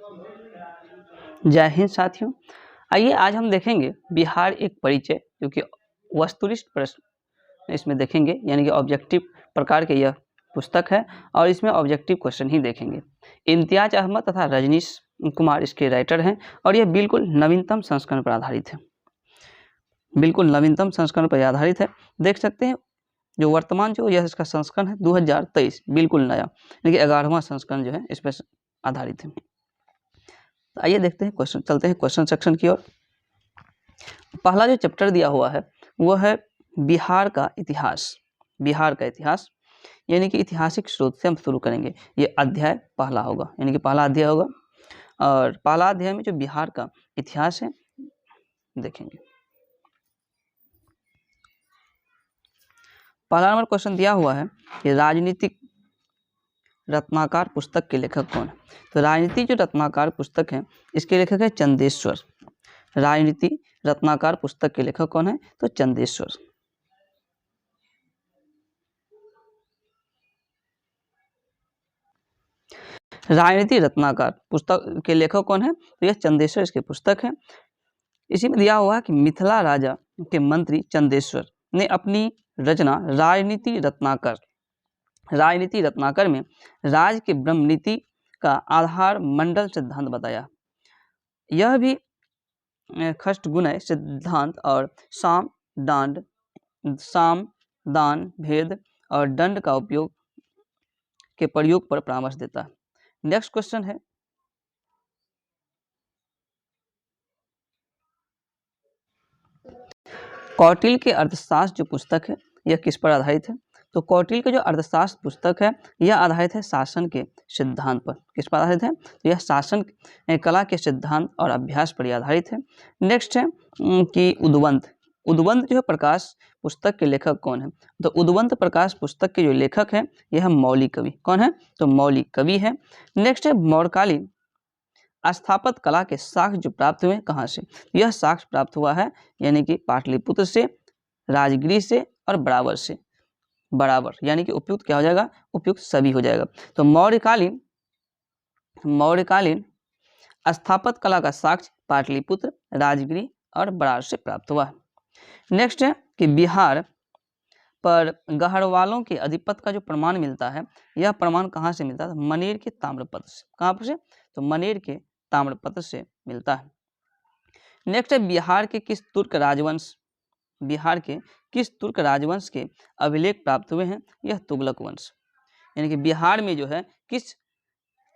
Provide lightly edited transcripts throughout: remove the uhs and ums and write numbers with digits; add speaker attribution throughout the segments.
Speaker 1: जय हिंद साथियों। आइए आज हम देखेंगे बिहार एक परिचय, जो कि वस्तुनिष्ठ प्रश्न इसमें देखेंगे, यानी कि ऑब्जेक्टिव प्रकार के यह पुस्तक है और इसमें ऑब्जेक्टिव क्वेश्चन ही देखेंगे। इम्तियाज अहमद तथा रजनीश कुमार इसके राइटर हैं और यह बिल्कुल नवीनतम संस्करण पर आधारित है। बिल्कुल नवीनतम संस्करण पर आधारित है। देख सकते हैं जो वर्तमान जो यह इसका संस्करण है 2023, बिल्कुल नया, यानी कि 11वां संस्करण जो है इस पर आधारित है। तो आइए देखते हैं क्वेश्चन, चलते हैं क्वेश्चन सेक्शन की ओर। पहला जो चैप्टर दिया हुआ है वो है बिहार का इतिहास। बिहार का इतिहास यानी कि ऐतिहासिक स्रोत से हम शुरू करेंगे। ये अध्याय पहला होगा, यानी कि पहला अध्याय होगा और पहला अध्याय में जो बिहार का इतिहास है देखेंगे। पहला नंबर क्वेश्चन दिया हुआ है कि राजनीतिक रत्नाकर पुस्तक के लेखक कौन है। तो राजनीति जो रत्नाकर पुस्तक है इसके लेखक है चंदेश्वर। राजनीति रत्नाकर पुस्तक के लेखक कौन है, तो चंदेश्वर। राजनीति रत्नाकर पुस्तक के लेखक कौन है, तो यह चंदेश्वर इसकी पुस्तक है। इसी में दिया हुआ है कि मिथिला राजा के मंत्री चंदेश्वर ने अपनी रचना राजनीति रत्नाकर में राज के ब्रह्म नीति का आधार मंडल सिद्धांत बताया। यह भी खष्टगुणय सिद्धांत और साम दान भेद और दंड का उपयोग के प्रयोग पर परामर्श देता है। नेक्स्ट क्वेश्चन है कौटिल्य के अर्थशास्त्र जो पुस्तक है यह किस पर आधारित है। तो कौटिल्य के जो अर्थशास्त्र पुस्तक है यह आधारित है शासन के सिद्धांत पर। किस पर आधारित है, तो यह शासन कला के सिद्धांत और अभ्यास पर आधारित है। नेक्स्ट है कि उद्वंत जो है प्रकाश पुस्तक के लेखक कौन है। तो उद्वंत प्रकाश पुस्तक के जो लेखक है यह मौलिक कवि कौन है, तो मौलिक कवि है। नेक्स्ट है मौर्यकालीन स्थापत्य कला के साक्ष्य जो प्राप्त हुए कहाँ से। यह साक्ष्य प्राप्त हुआ है यानी कि पाटलिपुत्र से, राजगृह से और बराबर यानी कि उपयुक्त क्या हो जाएगा, उपयुक्त सभी हो जाएगा। तो मौर्यकालीन स्थापत्य कला का साक्ष्य पाटलिपुत्र, राजगृह और बराबर से प्राप्त हुआ है। नेक्स्ट है कि बिहार पर गढ़वालों के अधिपत्य का जो प्रमाण मिलता है यह प्रमाण कहाँ से मिलता है, मनेर के ताम्रपत्र से। कहाँ पर से, तो मनेर के ताम्रपत्र से मिलता है। नेक्स्ट है बिहार के किस तुर्क राजवंश के अभिलेख प्राप्त हुए हैं, यह तुगलक वंश। यानी कि बिहार में जो है किस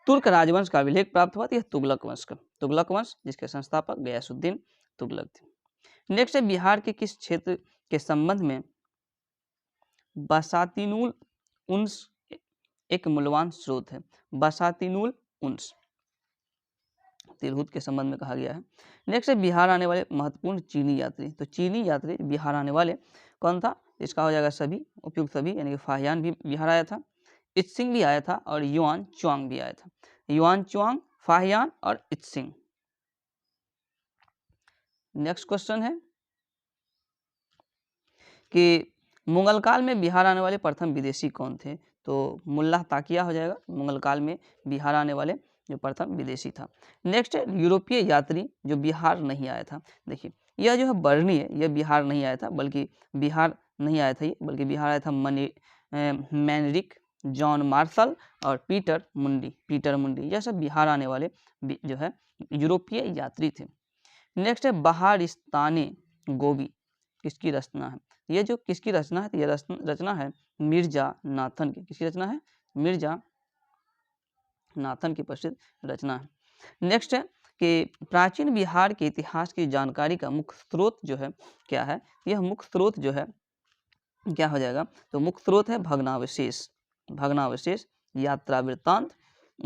Speaker 1: तुर्क राजवंश का अभिलेख प्राप्त हुआ, तो यह तुगलक वंश जिसके संस्थापक गयासुद्दीन तुगलक थे। नेक्स्ट है बिहार के किस क्षेत्र के संबंध में बसातीनुल उन्स एक मूल्यवान स्रोत है। बसातीनुल उन्स तिरहुत के संबंध में कहा गया है। नेक्स्ट है बिहार आने वाले महत्वपूर्ण चीनी यात्री। तो चीनी यात्री बिहार आने वाले कौन था, इसका हो जाएगा सभी, उपयुक्त सभी, यानी कि फाहियान भी बिहार आया था, इत्सिंग भी आया था और युआन चुआंग भी आया था। युआन चुआंग, फाहियान और इत्सिंग। नेक्स्ट क्वेश्चन है कि मुगल काल में बिहार आने वाले प्रथम विदेशी कौन थे। तो मुल्ला ताकिया हो जाएगा, मुगल काल में बिहार आने वाले जो प्रथम विदेशी था। नेक्स्ट है यूरोपीय यात्री जो बिहार नहीं आया था। देखिए यह जो है बर्नी है, यह बिहार नहीं आया था, बल्कि बिहार आया था मैनरिक, जॉन मार्शल और पीटर मुंडी। यह सब बिहार आने वाले जो है यूरोपीय यात्री थे। नेक्स्ट है बहारिस्ताने गोबी किसकी रचना है। ये जो किसकी रचना है, तो यह रचना है मिर्जा नाथन की। किसकी रचना है, मिर्जा नाथन की प्रसिद्ध रचना है। नेक्स्ट है कि प्राचीन बिहार के इतिहास की जानकारी का मुख्य स्रोत जो है क्या है, यह मुख्य स्रोत जो है क्या हो जाएगा, तो मुख्य स्रोत है भग्नावशेष, यात्रा वृत्तांत,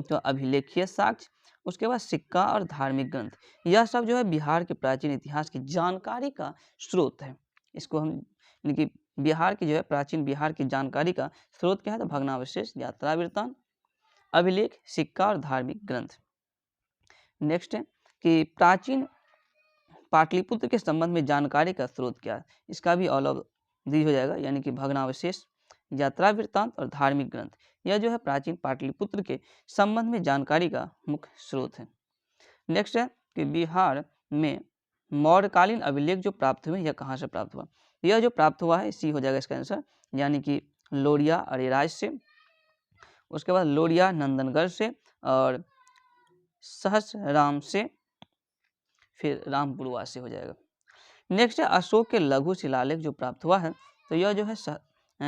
Speaker 1: तो अभिलेखीय साक्ष्य, उसके बाद सिक्का और धार्मिक ग्रंथ। यह सब जो है बिहार के प्राचीन इतिहास की जानकारी का स्रोत है। इसको हम यानी कि बिहार की जो है प्राचीन बिहार की जानकारी का स्रोत क्या है, तो भग्नावशेष, यात्रा वृत्तांत, अभिलेख, सिक्का और धार्मिक ग्रंथ। नेक्स्ट है कि प्राचीन पाटलिपुत्र के संबंध में जानकारी का स्रोत क्या है, इसका भी ऑल ऑफ दी हो जाएगा, यानी कि भग्नावशेष, यात्रा वृत्तांत और धार्मिक ग्रंथ। यह जो है प्राचीन पाटलिपुत्र के संबंध में जानकारी का मुख्य स्रोत है। नेक्स्ट है कि बिहार में मौर्यकालीन अभिलेख जो प्राप्त हुए यह कहाँ से प्राप्त हुआ? यह जो प्राप्त हुआ है सी हो जाएगा इसका आंसर, यानी कि लोरिया अरेराज से, उसके बाद लोरिया नंदनगढ़ से, और सहसराम से, फिर रामपुरवा से हो जाएगा। नेक्स्ट है अशोक के लघु शिलालेख जो प्राप्त हुआ है, तो यह जो है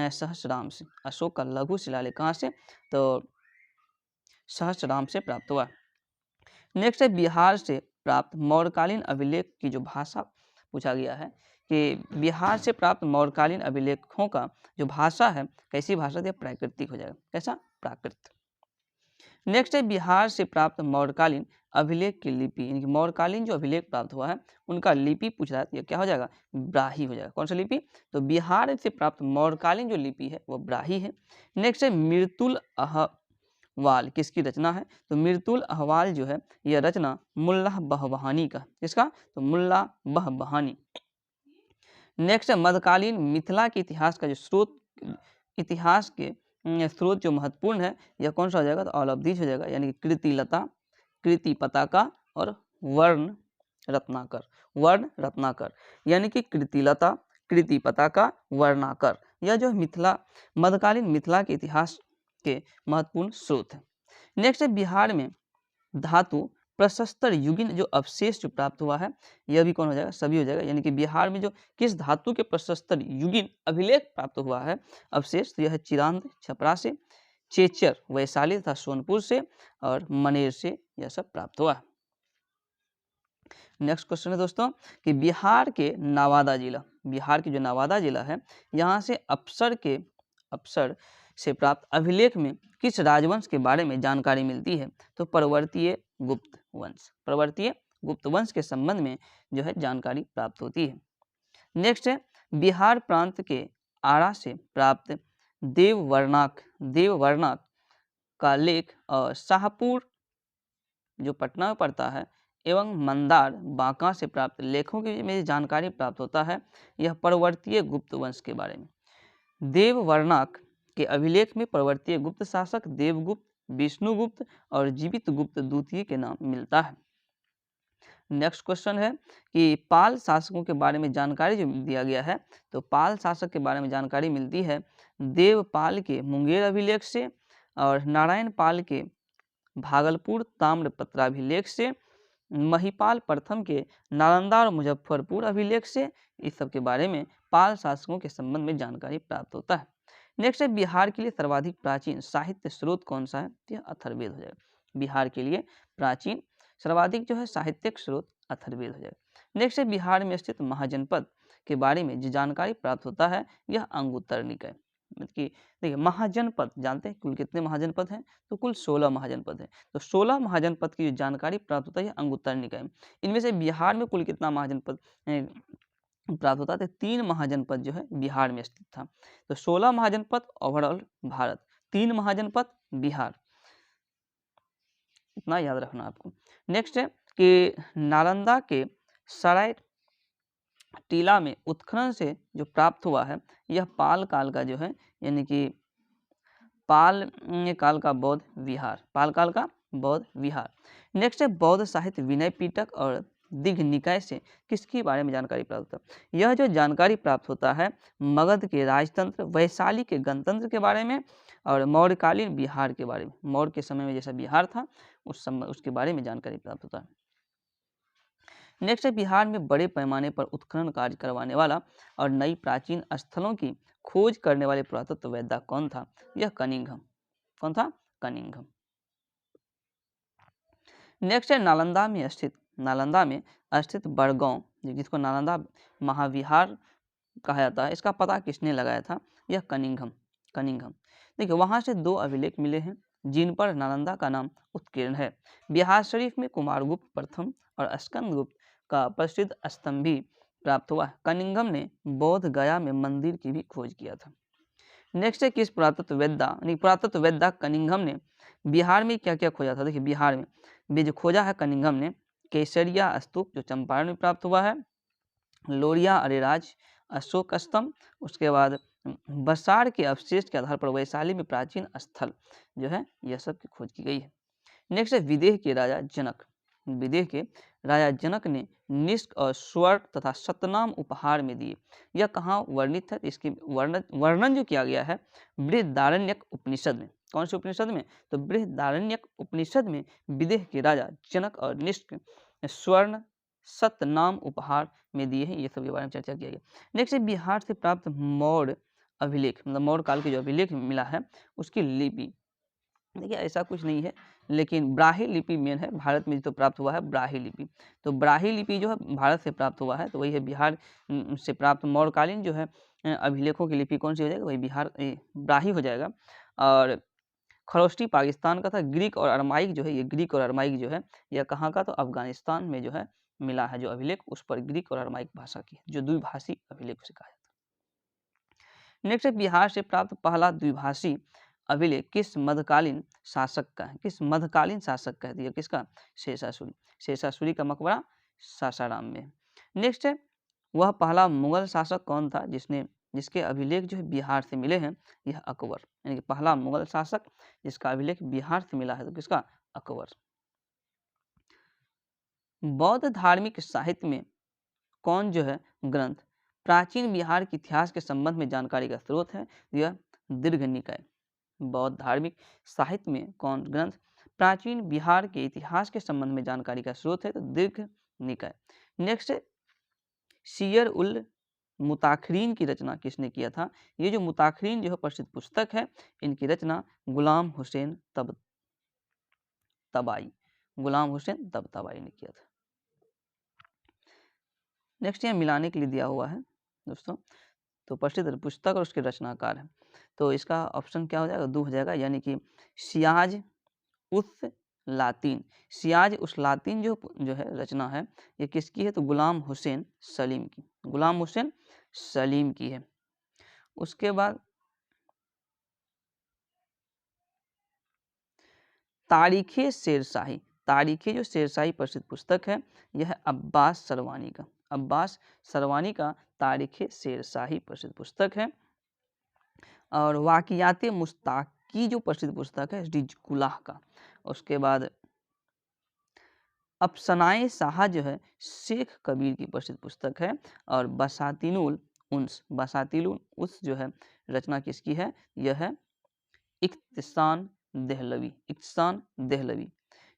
Speaker 1: सहसराम से। अशोक का लघु शिलालेख कहाँ से? तो सहसराम से प्राप्त हुआ। नेक्स्ट है बिहार से प्राप्त मौर्यकालीन अभिलेख की जो भाषा पूछा गया है कि बिहार से प्राप्त मौर्यकालीन अभिलेखों का जो भाषा है कैसी भाषा थी? प्राकृतिक हो जाएगा। कैसा? प्राकृत। नेक्स्ट है बिहार से प्राप्त मौर्यकालीन अभिलेख की लिपि, यानी कि मौर्यकालीन जो अभिलेख प्राप्त हुआ है उनका लिपि पूछ रहा है, तो यह क्या हो जाएगा? ब्राही हो जाएगा। कौन सा लिपि? तो बिहार से प्राप्त मौर्यकालीन जो लिपि है वो ब्राही है। नेक्स्ट है मृतुल अहवाल किसकी रचना है? तो मृतुल अहवाल जो है यह रचना मुल्ला बहबहानी का। किसका? तो मुल्ला बहबहानी। नेक्स्ट है मध्यकालीन मिथिला के इतिहास का जो स्रोत, इतिहास के स्रोत जो महत्वपूर्ण है यह कौन सा हो जाएगा? तो ऑल ऑफ दीज हो जाएगा, यानी कि कृतिलता, कृति पताका और वर्ण रत्नाकर। वर्ण रत्नाकर यानी कि कृतिलता, कृति पताका, वर्णाकर, यह जो मिथिला मध्यकालीन मिथिला के इतिहास के महत्वपूर्ण स्रोत है। नेक्स्ट है बिहार में धातु प्रशस्तर युगिन जो अवशेष जो प्राप्त हुआ है यह भी कौन हो जाएगा? सभी हो जाएगा, यानी कि बिहार में जो किस धातु के प्रशस्तर युगिन अभिलेख प्राप्त हुआ है अवशेष, तो यह है चिरांद छपरा से, चेचर वैशाली तथा सोनपुर से, और मनेर से यह सब प्राप्त हुआ है। नेक्स्ट क्वेश्चन है दोस्तों कि बिहार के नवादा जिला, बिहार की जो नवादा जिला है यहाँ से अप्सर से प्राप्त अभिलेख में किस राजवंश के बारे में जानकारी मिलती है? तो परवर्तीय गुप्त वंश, परवर्तीय गुप्त वंश के संबंध में जो है जानकारी प्राप्त होती है। नेक्स्ट है बिहार प्रांत के आरा से प्राप्त देववर्णाक का लेख और शाहपुर जो पटना में पड़ता है एवं मंदार बांका से प्राप्त लेखों की में जानकारी प्राप्त होता है यह परवर्तीय गुप्त वंश के बारे में। देववर्णाक के अभिलेख में परवर्तीय गुप्त शासक देवगुप्त, विष्णुगुप्त और जीवित गुप्त द्वितीय के नाम मिलता है। नेक्स्ट क्वेश्चन है कि पाल शासकों के बारे में जानकारी जो दिया गया है, तो पाल शासक के बारे में जानकारी मिलती है देवपाल के मुंगेर अभिलेख से और नारायण पाल के भागलपुर ताम्रपत्राभिलेख से, महिपाल प्रथम के नालंदा और मुजफ्फरपुर अभिलेख से। इस सब के बारे में पाल शासकों के संबंध में जानकारी प्राप्त होता है। नेक्स्ट है बिहार के लिए सर्वाधिक प्राचीन साहित्य स्रोत कौन सा है? यह अथर्ववेद हो जाएगा। बिहार के लिए प्राचीन सर्वाधिक जो है साहित्यिक स्रोत अथर्ववेद हो जाएगा। नेक्स्ट है बिहार में स्थित महाजनपद के बारे में जो जानकारी प्राप्त होता है यह अंगुत्तरनिका है। मतलब कि देखिए महाजनपद जानते हैं कुल कितने महाजनपद हैं? तो कुल 16 महाजनपद हैं। तो 16 महाजनपद की जो जानकारी प्राप्त होता है अंगुत्तरनिका में। इनमें से बिहार में कुल कितना महाजनपद प्राप्त होता है? तो 3 महाजनपद जो है बिहार में स्थित था। तो 16 महाजनपद ओवरऑल भारत, 3 महाजनपद बिहार, इतना याद रखना आपको। नेक्स्ट है कि नालंदा के सराय टीला में उत्खनन से जो प्राप्त हुआ है यह पाल काल का जो है, यानी कि पाल काल का बौद्ध विहार, पाल काल का बौद्ध विहार। नेक्स्ट है बौद्ध साहित्य विनय पिटक और दिघ निकाय से किसके बारे में जानकारी प्राप्त होता है? यह जो जानकारी प्राप्त होता है मगध के राजतंत्र, वैशाली के गणतंत्र के बारे में और मौर्यकालीन बिहार के बारे में। मौर्य के समय में जैसा बिहार था उस समय उसके बारे में जानकारी प्राप्त होता है। नेक्स्ट है बिहार में बड़े पैमाने पर उत्खनन कार्य करवाने वाला और नई प्राचीन स्थलों की खोज करने वाले पुरातत्ववेत्ता कौन था? यह कनिंघम। कौन था? कनिंघम। नेक्स्ट है नालंदा में स्थित बड़गांव जिसको नालंदा महाविहार कहा जाता है, इसका पता किसने लगाया था? यह कनिंघम। देखिए वहां से 2 अभिलेख मिले हैं जिन पर नालंदा का नाम उत्कीर्ण है। बिहार शरीफ में कुमारगुप्त प्रथम और स्कंदगुप्त का प्रसिद्ध स्तंभ प्राप्त हुआ। कनिंघम ने बौद्ध गया में मंदिर की भी खोज किया था। नेक्स्ट है किस पुरातत्ववेत्ता कनिंघम ने बिहार में क्या क्या खोजा था? देखिए बिहार में भी जो खोजा है कनिंघम ने केसरिया स्तूप जो चंपारण में प्राप्त हुआ है, लोरिया अरेराज अशोक स्तंभ, उसके बाद बसार के अवशेष के आधार पर वैशाली में प्राचीन स्थल जो है यह सब की खोज की गई है। नेक्स्ट है विदेह के राजा जनक। विदेह के राजा जनक ने निष्क और स्वर्ण तथा सतनाम उपहार में दिए। यह कहाँ वर्णित है? इसकी वर्णन जो किया गया है बृहदारण्यक उपनिषद में। कौन से उपनिषद में? तो बृहदारण्यक उपनिषद में विदेह के राजा जनक और निष्क स्वर्ण सतनाम उपहार में दिए हैं। ये सब के बारे में चर्चा किया गया। नेक्स्ट है बिहार से प्राप्त मौर्य अभिलेख, मतलब मौर्य काल के जो अभिलेख मिला है उसकी लिपि। देखिए ऐसा कुछ नहीं है, लेकिन ब्राह्मी लिपि मेन है। भारत में जो प्राप्त हुआ है ब्राह्मी लिपि, तो ब्राह्मी लिपि जो है भारत से प्राप्त हुआ है, तो वही है बिहार से प्राप्त मौर्यकालीन जो है अभिलेखों की लिपि कौन सी हो जाएगी? वही बिहार ब्राह्मी हो जाएगा। और खरोष्टी पाकिस्तान का था। ग्रीक और अरमाइक जो है, ये ग्रीक और अरमाइक जो है यह कहाँ का? तो अफगानिस्तान में जो है मिला है जो अभिलेख, उस पर ग्रीक और अरमाइक भाषा की जो द्विभाषी अभिलेख से कहा जाता है। नेक्स्ट है बिहार से प्राप्त पहला द्विभाषी अभिलेख किस मध्यकालीन शासक का है? किस मध्यकालीन शासक का है? ये किसका? शेषासुरी। शेषासुरी का मकबरा सासाराम में। नेक्स्ट है वह पहला मुगल शासक कौन था जिसके अभिलेख जो है बिहार से मिले हैं? यह अकबर, यानी कि पहला मुगल शासक जिसका अभिलेख बिहार से मिला है, तो किसका? अकबर। बौद्ध धार्मिक साहित्य में कौन जो है ग्रंथ प्राचीन बिहार के इतिहास के संबंध में जानकारी का स्रोत है? यह दीर्घ निकाय। बौद्ध धार्मिक साहित्य में कौन ग्रंथ प्राचीन बिहार के इतिहास के संबंध में जानकारी का स्रोत है? तो दीर्घ निकाय। नेक्स्ट है सियर उल मुताखरीन की रचना किसने किया था? ये जो मुताखरीन जो है प्रसिद्ध पुस्तक है, इनकी रचना गुलाम हुसैन तबाई, गुलाम हुसैन तबाई ने किया था। नेक्स्ट यहाँ मिलाने के लिए दिया हुआ है दोस्तों, तो प्रसिद्ध पुस्तक और उसके रचनाकार है, तो इसका ऑप्शन क्या हो जाएगा? 2 हो जाएगा, यानी कि सियाज उस लातीन। सियाज उस लातीन जो है रचना है, ये किसकी है? तो गुलाम हुसैन सलीम की, गुलाम हुसैन सलीम की है। उसके बाद तारीखे शेरशाही, तारीखे जो शेरशाही प्रसिद्ध पुस्तक है, यह अब्बास सरवानी का, अब्बास सरवानी का तारीखे शेरशाही प्रसिद्ध पुस्तक है। और वाकियाते मुस्ताकी जो प्रसिद्ध पुस्तक है रिजकुल्लाह का। उसके बाद अफसनाए शाह जो है शेख कबीर की प्रसिद्ध पुस्तक है। और बसातिनुल उन्स, बसातिनुल उन्स जो है रचना किसकी है? यह है इख्तिसान देहलवी, इख्तिसान देहलवी।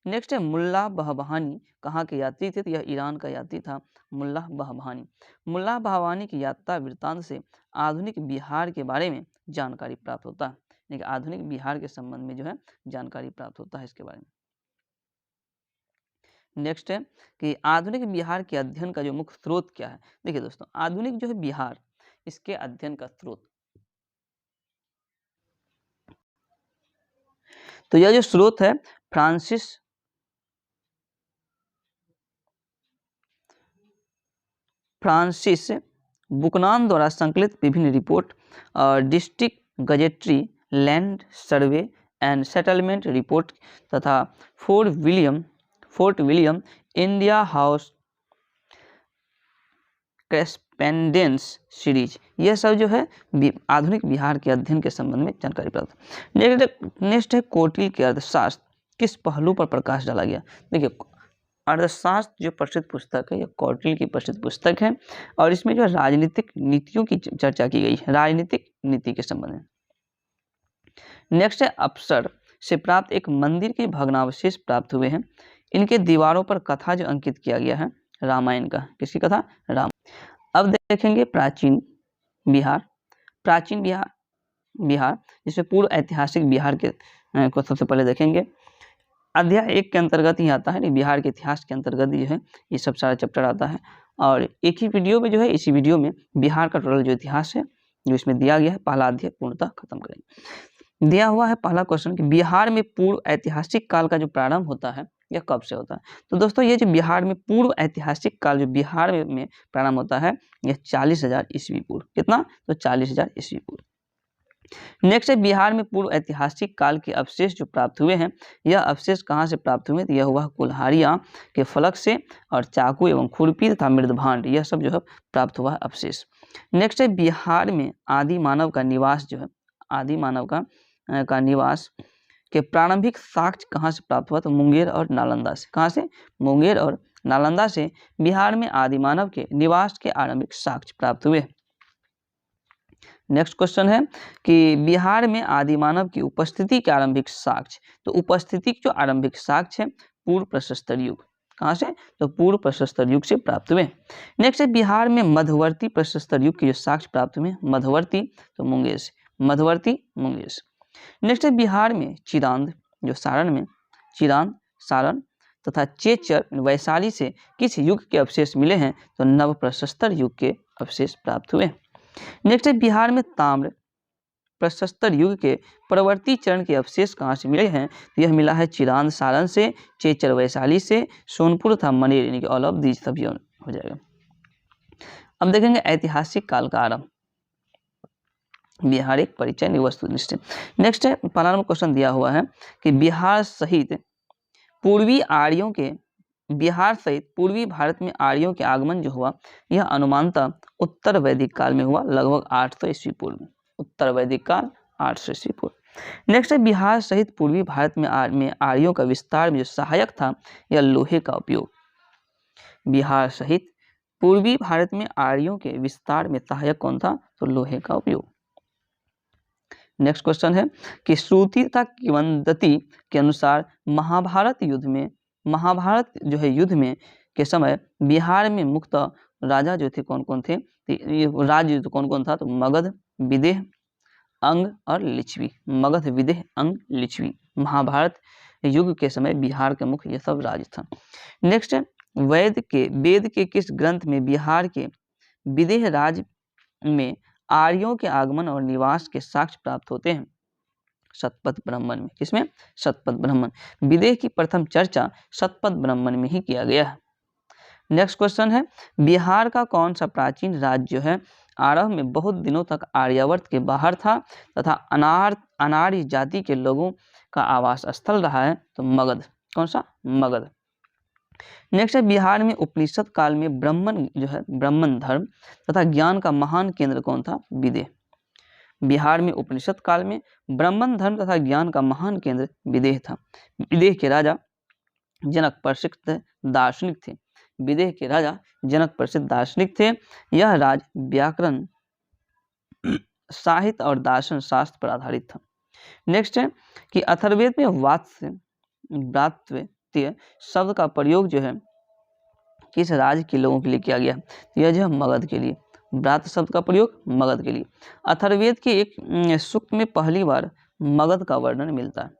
Speaker 1: नेक्स्ट है मुल्ला बहबहानी कहाँ के यात्री थे? तो यह ईरान का यात्री था मुल्ला बहबहानी। मुल्ला बहबहानी की यात्रा वृत्तांत से आधुनिक बिहार के बारे में जानकारी प्राप्त होता है, यानी आधुनिक बिहार के संबंध में जो है जानकारी प्राप्त होता है इसके बारे में। नेक्स्ट है कि आधुनिक बिहार के अध्ययन का जो मुख्य स्रोत क्या है? देखिए दोस्तों, आधुनिक जो है बिहार, इसके अध्ययन का स्रोत, तो यह जो स्रोत है फ्रांसिस बुकनान द्वारा संकलित विभिन्न रिपोर्ट और district gazetteer, land survey and settlement report तथा Fort William India House correspondence series, यह सब जो है आधुनिक बिहार के अध्ययन के संबंध में जानकारी प्राप्त। नेक्स्ट है कौटिल्य के अर्थशास्त्र किस पहलू पर प्रकाश डाला गया? देखिए अर्थशास्त्र जो प्रसिद्ध पुस्तक है, यह कौटिल्य की प्रसिद्ध पुस्तक है, और इसमें जो राजनीतिक नीतियों की चर्चा की गई है, राजनीतिक नीति के संबंध में। नेक्स्ट है अप्सर से प्राप्त एक मंदिर के भग्नावशेष प्राप्त हुए हैं। इनके दीवारों पर कथा जो अंकित किया गया है रामायण का, किसकी कथा? राम। अब देखेंगे प्राचीन बिहार, प्राचीन बिहार जिसमें पूर्व ऐतिहासिक बिहार के को सबसे पहले देखेंगे। अध्याय 1 के अंतर्गत ही आता है, बिहार के इतिहास के अंतर्गत जो है ये सब सारा चैप्टर आता है, और एक ही वीडियो में जो है, इसी वीडियो में बिहार का टोटल जो इतिहास है जो इसमें दिया गया है, पहला अध्याय पूर्णतः खत्म करेंगे। दिया हुआ है पहला क्वेश्चन कि बिहार में पूर्व ऐतिहासिक काल का जो प्रारंभ होता है यह कब से होता है? तो दोस्तों ये जो बिहार में पूर्व ऐतिहासिक काल जो बिहार में प्रारंभ होता है, यह 40,000 ईस्वी पूर्व। कितना? तो 40,000 ईस्वी पूर्व। नेक्स्ट है बिहार में पूर्व ऐतिहासिक काल के अवशेष जो प्राप्त हुए हैं, यह अवशेष कहाँ से प्राप्त हुए? यह हुआ कुल्हाड़ियाँ के फलक से, और चाकू एवं खुरपी तथा मृदभांड, यह सब जो है प्राप्त हुआ अवशेष। नेक्स्ट है बिहार में आदि मानव का निवास जो है, आदि मानव का निवास के प्रारंभिक साक्ष्य कहाँ से प्राप्त हुआ? तो मुंगेर और नालंदा से। कहाँ से? मुंगेर और नालंदा से बिहार में आदि मानव के निवास के आरंभिक साक्ष्य प्राप्त हुए। नेक्स्ट क्वेश्चन है कि बिहार में आदि मानव की उपस्थिति के आरंभिक साक्ष्य। तो उपस्थिति के जो आरंभिक साक्ष्य है पूर्व प्रशस्तर युग। कहाँ से? तो पूर्व प्रशस्तर युग से प्राप्त हुए। नेक्स्ट है बिहार में मध्यवर्ती प्रशस्तर युग के जो साक्ष्य प्राप्त हुए, मध्यवर्ती तो मुंगेर से, मध्यवर्ती मुंगेर से। नेक्स्ट है बिहार में चिरांद जो सारण में, चिरांद सारण तथा चेचर वैशाली से किस युग के अवशेष मिले हैं? तो नव प्रशस्तर युग के अवशेष प्राप्त हुए। नेक्स्ट है बिहार में ताम्र प्रशस्तर युग के परवर्ती चरण के अवशेष कहाँ से मिले हैं? तो यह मिला है चिरांद सारण से, चेचर वैशाली से, सोनपुर तथा मनेर, यानी कि ऑल ऑफ दीज सभी हो जाएगा। अब देखेंगे ऐतिहासिक काल का आरंभ। बिहार एक परिचय वस्तुनिष्ठ। नेक्स्ट है पहला नंबर क्वेश्चन दिया हुआ है कि बिहार सहित पूर्वी भारत में आर्यों के आगमन जो हुआ यह अनुमानतः उत्तर वैदिक काल में हुआ, लगभग 800 ईस्वी पूर्व में। उत्तर वैदिक काल 800 ईस्वी पूर्व। नेक्स्ट है बिहार सहित पूर्वी भारत में आर्यों का विस्तार में जो सहायक था यह लोहे का उपयोग। बिहार सहित पूर्वी भारत में आर्यों के विस्तार में सहायक कौन था? तो लोहे का उपयोग। नेक्स्ट क्वेश्चन है कि श्रुति तथा किंवदंती के अनुसार महाभारत युद्ध में के समय बिहार में मुख्यतः राजा जो थे कौन कौन थे? राज्य कौन कौन था? तो मगध, विदेह, अंग और लिच्छवी। मगध, विदेह, अंग, लिच्छवी। महाभारत युग के समय बिहार के मुख्य ये सब राज्य था। नेक्स्ट है वेद के किस ग्रंथ में बिहार के विदेह राज्य में आर्यों के आगमन और निवास के साक्ष्य प्राप्त होते हैं? शतपथ ब्राह्मण में। किसमें? शतपथ ब्राह्मण। विदेह की प्रथम चर्चा शतपथ ब्राह्मण में ही किया गया है। नेक्स्ट क्वेश्चन है बिहार का कौन सा प्राचीन राज्य जो है आरंभ में बहुत दिनों तक आर्यावर्त के बाहर था तथा अनार्य जाति के लोगों का आवास स्थल रहा है? तो मगध। कौन सा? मगध। नेक्स्ट है बिहार में उपनिषद काल में ब्राह्मण धर्म तथा ज्ञान का महान केंद्र कौन था? विदेह। बिहार में उपनिषद काल में ब्राह्मण धर्म तथा ज्ञान का महान केंद्र विदेह था। विदेह के राजा जनक प्रसिद्ध दार्शनिक थे। विदेह के राजा जनक प्रसिद्ध दार्शनिक थे। यह राज व्याकरण, साहित्य और दार्शन शास्त्र पर आधारित था। नेक्स्ट है कि अथर्ववेद में व्रातृत्व शब्द का प्रयोग जो है किस राज्य के लोगों के लिए किया गया? तो यह जो है मगध के लिए। व्रात शब्द का प्रयोग मगध के लिए। अथर्ववेद के एक सूक्त में पहली बार मगध का वर्णन मिलता है।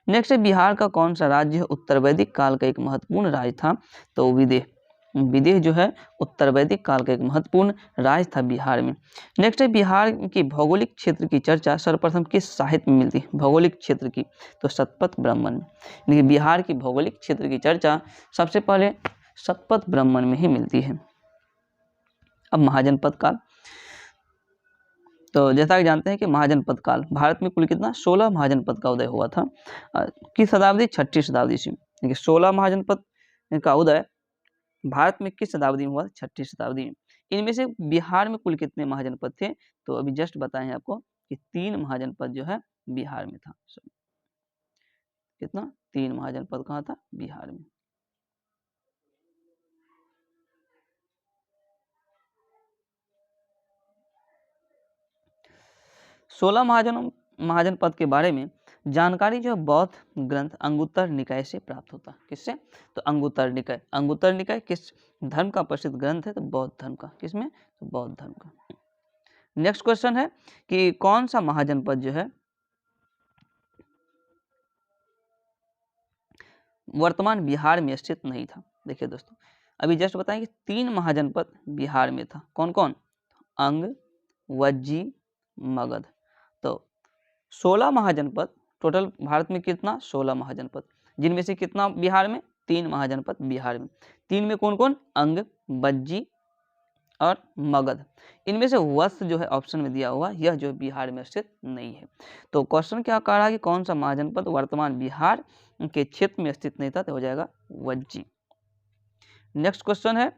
Speaker 1: नेक्स्ट है बिहार का कौन सा राज्य उत्तर वैदिक काल का एक महत्वपूर्ण राज्य था? तो विदेह। विदेह जो है उत्तर वैदिक काल का एक महत्वपूर्ण राज्य था बिहार में। नेक्स्ट है बिहार की भौगोलिक क्षेत्र की चर्चा सर्वप्रथम किस साहित्य में मिलती है? भौगोलिक क्षेत्र की, तो शतपथ ब्राह्मण में। देखिए बिहार की भौगोलिक क्षेत्र की चर्चा सबसे पहले शतपथ ब्राह्मण में ही मिलती है। अब महाजनपद काल। तो जैसा कि जानते हैं कि महाजनपद काल भारत में कुल कितना 16 महाजनपद का उदय हुआ था। किस शताब्दी? 6ठी शताब्दी से। देखिए 16 महाजनपद का उदय भारत में किस शताब्दी में हुआ? 6ठी शताब्दी में। इनमें से बिहार में कुल कितने महाजनपद थे? तो अभी जस्ट बताए हैं आपको कि 3 महाजनपद जो है बिहार में था। कितना? 3 महाजनपद कहाँ था? बिहार में। सोलह महाजनपद के बारे में जानकारी जो बौद्ध ग्रंथ अंगुत्तर निकाय से प्राप्त होता है। किससे? तो अंगुत्तर निकाय। अंगुत्तर निकाय किस धर्म का प्रसिद्ध ग्रंथ है? तो बौद्ध धर्म का। किसमें? तो बौद्ध धर्म का। नेक्स्ट क्वेश्चन है कि कौन सा महाजनपद जो है वर्तमान बिहार में स्थित नहीं था? देखिए दोस्तों अभी जस्ट बताएं कि 3 महाजनपद बिहार में था। कौन कौन? अंग, वज्जी, मगध। तो 16 महाजनपद टोटल भारत में कितना? 16 महाजनपद, जिनमें से कितना बिहार में? 3 महाजनपद बिहार में। 3 में कौन कौन? अंग, वज्जी और मगध। इनमें से वत्स जो है ऑप्शन में दिया हुआ यह जो बिहार में स्थित नहीं है। तो क्वेश्चन क्या कह रहा है कि कौन सा महाजनपद वर्तमान बिहार के क्षेत्र में स्थित नहीं था? तो हो जाएगा वज्जी। नेक्स्ट क्वेश्चन है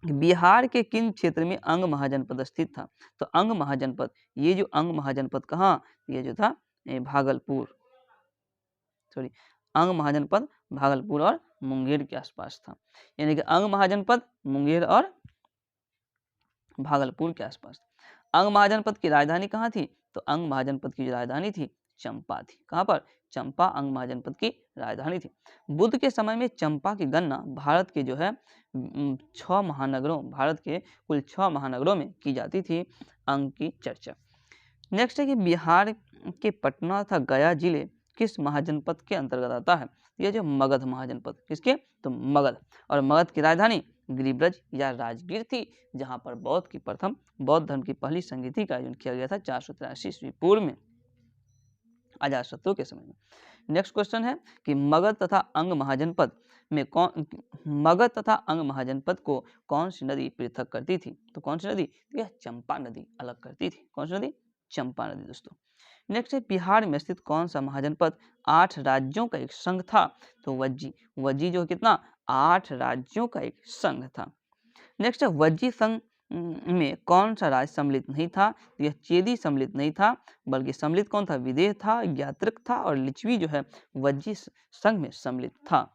Speaker 1: बिहार के किन क्षेत्र में अंग महाजनपद स्थित था? तो अंग महाजनपद, ये जो अंग महाजनपद कहाँ? ये जो था भागलपुर। सॉरी अंग महाजनपद भागलपुर और मुंगेर के आसपास था। यानी कि अंग महाजनपद मुंगेर और भागलपुर के आसपास। अंग महाजनपद की राजधानी कहाँ थी? तो अंग महाजनपद की जो राजधानी थी चंपा थी। कहाँ पर? चंपा अंग महाजनपद की राजधानी थी। बुद्ध के समय में चंपा की गणना भारत के जो है 6 महानगरों, भारत के कुल 6 महानगरों में की जाती थी। अंग की चर्चा। नेक्स्ट है कि बिहार के पटना तथा गया जिले किस महाजनपद के अंतर्गत आता है? यह जो मगध महाजनपद, किसके? तो मगध। और मगध की राजधानी गिरिब्रज या राजगीर थी, जहां पर बौद्ध धर्म की पहली संगीति का आयोजन किया गया था 483 ईस्वी पूर्व में, अजातशत्रु के समय में। नेक्स्ट क्वेश्चन है कि मगध तथा अंग महाजनपद को कौन सी नदी पृथक करती थी? तो कौन सी नदी? यह चंपा नदी अलग करती थी। कौन सी नदी? चंपा नदी दोस्तों। नेक्स्ट है बिहार में स्थित कौन सा महाजनपद 8 राज्यों का एक संघ था? तो वज्जी जो कितना? 8 राज्यों का एक संघ था। नेक्स्ट है वज्जी संघ में कौन सा राज्य सम्मिलित नहीं था? यह चेदी सम्मिलित नहीं था, बल्कि सम्मिलित कौन था? विदेह था, ज्ञात्रिक था और लिच्छवी जो है वज्जी संघ में सम्मिलित था।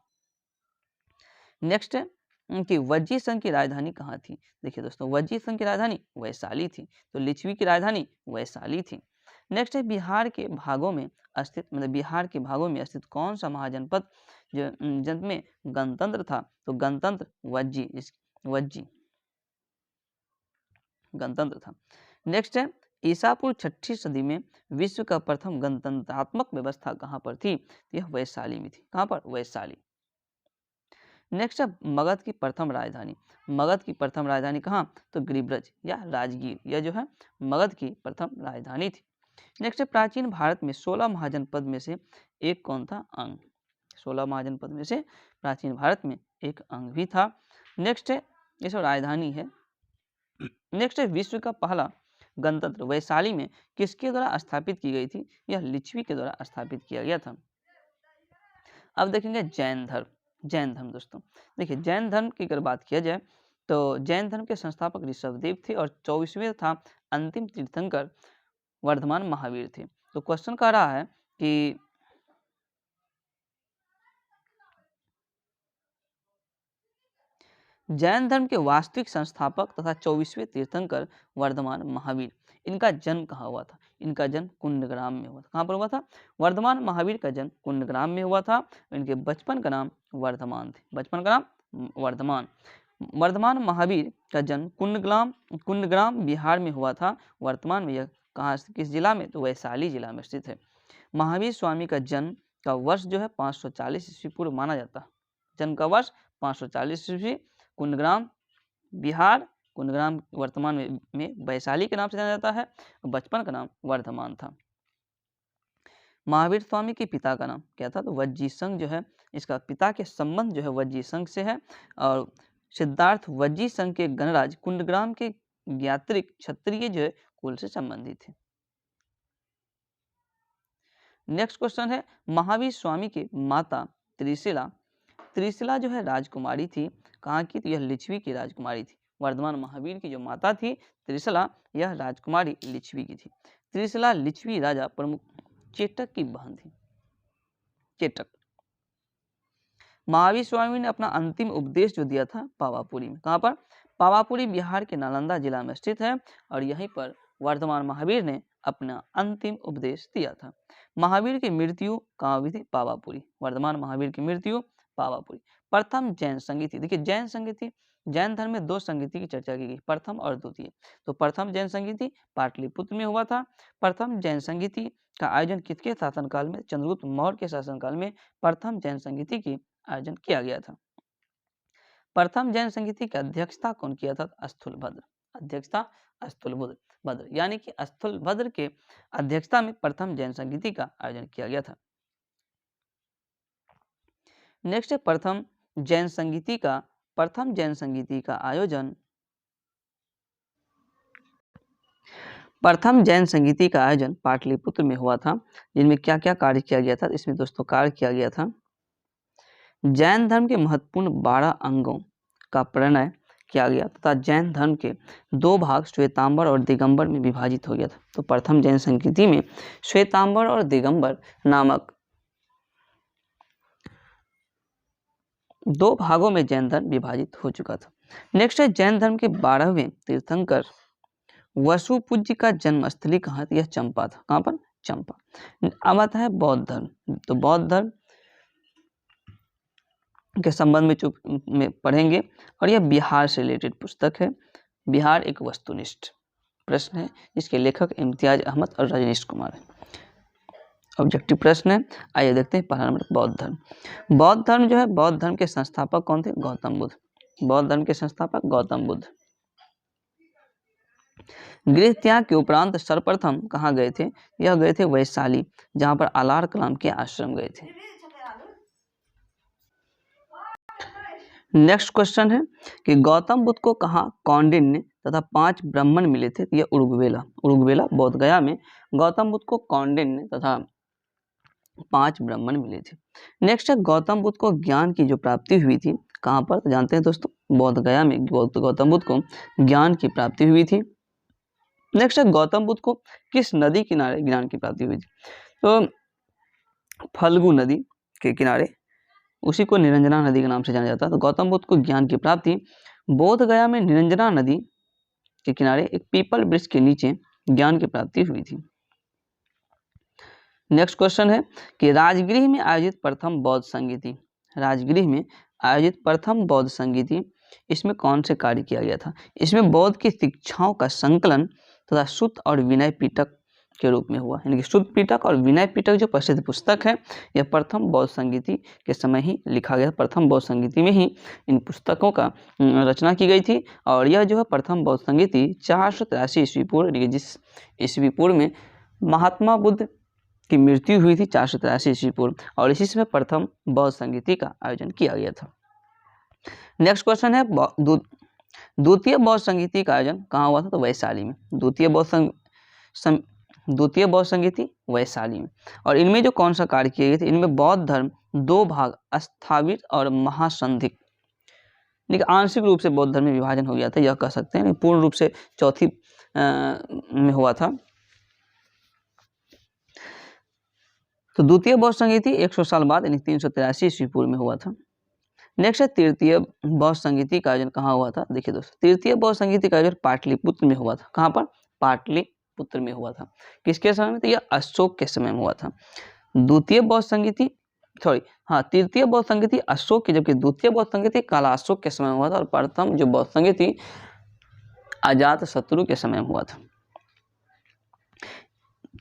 Speaker 1: नेक्स्ट है कि वज्जी संघ की राजधानी कहाँ थी? देखिए दोस्तों, वज्जी संघ की राजधानी वैशाली थी, तो लिच्छवी की राजधानी वैशाली थी। नेक्स्ट है बिहार के भागों में स्थित कौन सा महाजनपद जिनमें गणतंत्र था? तो गणतंत्र वज्जी गणतंत्र था। नेक्स्ट है ईसापुर 6ठी सदी में विश्व का प्रथम गणतंत्रात्मक व्यवस्था कहाँ पर थी? यह वैशाली में थी। कहाँ पर? वैशाली। नेक्स्ट है मगध की प्रथम राजधानी कहाँ? तो गिरिब्रज या राजगीर, यह जो है मगध की प्रथम राजधानी थी। नेक्स्ट है प्राचीन भारत में 16 महाजनपद में से एक कौन था? अंग। 16 महाजनपद में से प्राचीन भारत में एक अंग भी था। नेक्स्ट है ये सब राजधानी है। नेक्स्ट है विश्व का पहला गणतंत्र वैशाली में किसके द्वारा स्थापित की गई थी? यह लिच्छवी के द्वारा स्थापित किया गया था। अब देखेंगे जैन धर्म दोस्तों। देखिए जैन धर्म की अगर बात किया जाए तो जैन धर्म के संस्थापक ऋषभदेव थे और 24वें तथा अंतिम तीर्थंकर वर्धमान महावीर थे। तो क्वेश्चन कह रहा है कि जैन धर्म के वास्तविक संस्थापक तथा 24वें तीर्थंकर वर्धमान महावीर, इनका जन्म कहाँ हुआ था? इनका जन्म कुंडग्राम में हुआ था। कहाँ पर हुआ था? वर्धमान महावीर का जन्म कुंडग्राम में हुआ था। इनके बचपन का नाम वर्धमान थे। बचपन का नाम वर्धमान महावीर का जन्म कुंडग्राम बिहार में हुआ था। वर्तमान में यह कहाँ, किस जिला में? तो वैशाली जिला में स्थित है। महावीर स्वामी का जन्म का वर्ष जो है 540 ईस्वी पूर्व माना जाता है। जन्म का वर्ष 540 ईस्वी, कुंडग्राम बिहार, कुंडग्राम वर्तमान में वैशाली के नाम से जाना जाता है। बचपन का नाम वर्धमान था। महावीर स्वामी के पिता का नाम क्या था? तो वज्जी संघ जो है, इसका पिता के संबंध जो है वज्जी संघ से है। और सिद्धार्थ वज्जी संघ के गणराज कुंडग्राम के ज्ञात्रिक क्षत्रिय जो है कुल से संबंधित थे। नेक्स्ट क्वेश्चन है महावीर स्वामी के माता त्रिशिला जो है राजकुमारी थी। कहाँ की? तो यह लिच्छवी की राजकुमारी थी। वर्धमान महावीर की जो माता थी त्रिशिला, यह राजकुमारी लिच्छवी की थी। त्रिशिला लिच्छवी राजा प्रमुख चेटक की बहन थी। चेटक। महावीर स्वामी ने अपना अंतिम उपदेश जो दिया था पावापुरी में। कहाँ पर? पावापुरी बिहार के नालंदा जिला में स्थित है और यहीं पर वर्धमान महावीर ने अपना अंतिम उपदेश दिया था। महावीर की मृत्यु कहाँ हुई थी? पावापुरी। वर्धमान महावीर की मृत्यु पावापुरी। प्रथम जैन संगीति, देखिए जैन संगीति, जैन धर्म में 2 संगीति की चर्चा की गई, प्रथम और द्वितीय। तो प्रथम जैन संगीति पाटलिपुत्र में हुआ था। प्रथम जैन संगीति का आयोजन किसके शासनकाल में? चंद्रगुप्त मौर्य के शासनकाल में प्रथम जैन संगीति की आयोजन किया गया था। प्रथम जैन संगीति की अध्यक्षता कौन किया था? स्थूलभद्र। अध्यक्षता स्थूलभद्र, यानी कि स्थूलभद्र के अध्यक्षता में प्रथम जैन संगीति का आयोजन किया गया था। नेक्स्ट है प्रथम जैन संगीति का आयोजन पाटलिपुत्र में हुआ था। जिनमें क्या क्या कार्य किया गया था? इसमें दोस्तों कार्य किया गया था जैन धर्म के महत्वपूर्ण 12 अंगों का प्रणय किया गया तथा जैन धर्म के 2 भाग श्वेतांबर और दिगंबर में विभाजित हो गया था। तो प्रथम जैन संगीति में श्वेतांबर और दिगंबर नामक 2 भागों में जैन धर्म विभाजित हो चुका था। नेक्स्ट है जैन धर्म के 12वें तीर्थंकर वसुपूज्य का जन्मस्थली कहाँ था? यह चंपा था। कहाँ पर? चंपा। अब आता है बौद्ध धर्म। तो बौद्ध धर्म के संबंध में पढ़ेंगे और यह बिहार से रिलेटेड पुस्तक है। बिहार एक वस्तुनिष्ठ प्रश्न है जिसके लेखक इम्तियाज अहमद और रजनीश कुमार है। ऑब्जेक्टिव प्रश्न है। आइए देखते हैं पहला नंबर बौद्ध धर्म। बौद्ध धर्म जो है, बौद्ध धर्म के संस्थापक कौन थे? गौतम बुद्ध। बौद्ध धर्म के संस्थापक गौतम बुद्ध। गृह त्याग के उपरांत सर्वप्रथम कहाँ गए थे? यह गए थे वैशाली, जहां पर आलार कलाम के आश्रम गए थे। नेक्स्ट क्वेश्चन है कि गौतम बुद्ध को कहाँ कौंडिन्य तथा 5 ब्राह्मण मिले थे? यह उरुग्वेला बोध गया में गौतम बुद्ध को कौंडिन्य तथा 5 ब्राह्मण मिले थे। नेक्स्ट है गौतम बुद्ध को ज्ञान की जो प्राप्ति हुई थी कहाँ पर? तो जानते हैं दोस्तों, बोध गया में गौतम बुद्ध को ज्ञान की प्राप्ति हुई थी। नेक्स्ट है गौतम बुद्ध को किस नदी किनारे ज्ञान की प्राप्ति हुई थी? तो फल्गु नदी के किनारे, उसी को निरंजना नदी के नाम से जाना जाता है। तो गौतम बुद्ध को ज्ञान की प्राप्ति बोध गया में निरंजना नदी के किनारे एक पीपल वृक्ष के नीचे ज्ञान की प्राप्ति हुई थी। नेक्स्ट क्वेश्चन है कि राजगृह में आयोजित प्रथम बौद्ध संगीति, राजगृह में आयोजित प्रथम बौद्ध संगीति, इसमें कौन से कार्य किया गया था? इसमें बौद्ध की शिक्षाओं का संकलन तथा शुद्ध और विनय पिटक के रूप में हुआ। यानी कि शुद्ध पिटक और विनय पिटक जो प्रसिद्ध पुस्तक है, यह प्रथम बौद्ध संगीति के समय ही लिखा गया। प्रथम बौद्ध संगीति में ही इन पुस्तकों का रचना की गई थी। और यह जो है प्रथम बौद्ध संगीति 483 ईस्वी पूर्व, यानी कि जिस ईस्वी पूर्व में महात्मा बुद्ध की मृत्यु हुई थी 483 ईस्वी पूर्व, और इसी समय प्रथम बौद्ध संगीति का आयोजन किया गया था। नेक्स्ट क्वेश्चन है द्वितीय बौद्ध संगीति का आयोजन कहाँ हुआ था? तो वैशाली में। द्वितीय बौद्ध संगीति वैशाली में। और इनमें जो कौन सा कार्य किए गए थे? इनमें बौद्ध धर्म 2 भाग स्थावित और महासंधिक, लेकिन आंशिक रूप से बौद्ध धर्म में विभाजन हो गया था, यह कह सकते हैं। पूर्ण रूप से चौथी में हुआ था। तो द्वितीय बौद्ध संगीति 100 साल बाद यानी 383 ईस्वी पूर्व में हुआ था। नेक्स्ट है तृतीय बौद्ध संगीति का आयोजन कहाँ हुआ था? देखिए दोस्तों, तृतीय बौद्ध संगीति का आयोजन पाटलिपुत्र में हुआ था। कहाँ पर? पाटलिपुत्र में हुआ था। किसके समय में? तो यह अशोक के समय में हुआ था। तृतीय बौद्ध संगीति अशोक की, जबकि द्वितीय बौद्ध संगीति कालाशोक के समय में हुआ था। और प्रथम जो बौद्ध संगीति अजातशत्रु के समय में हुआ था।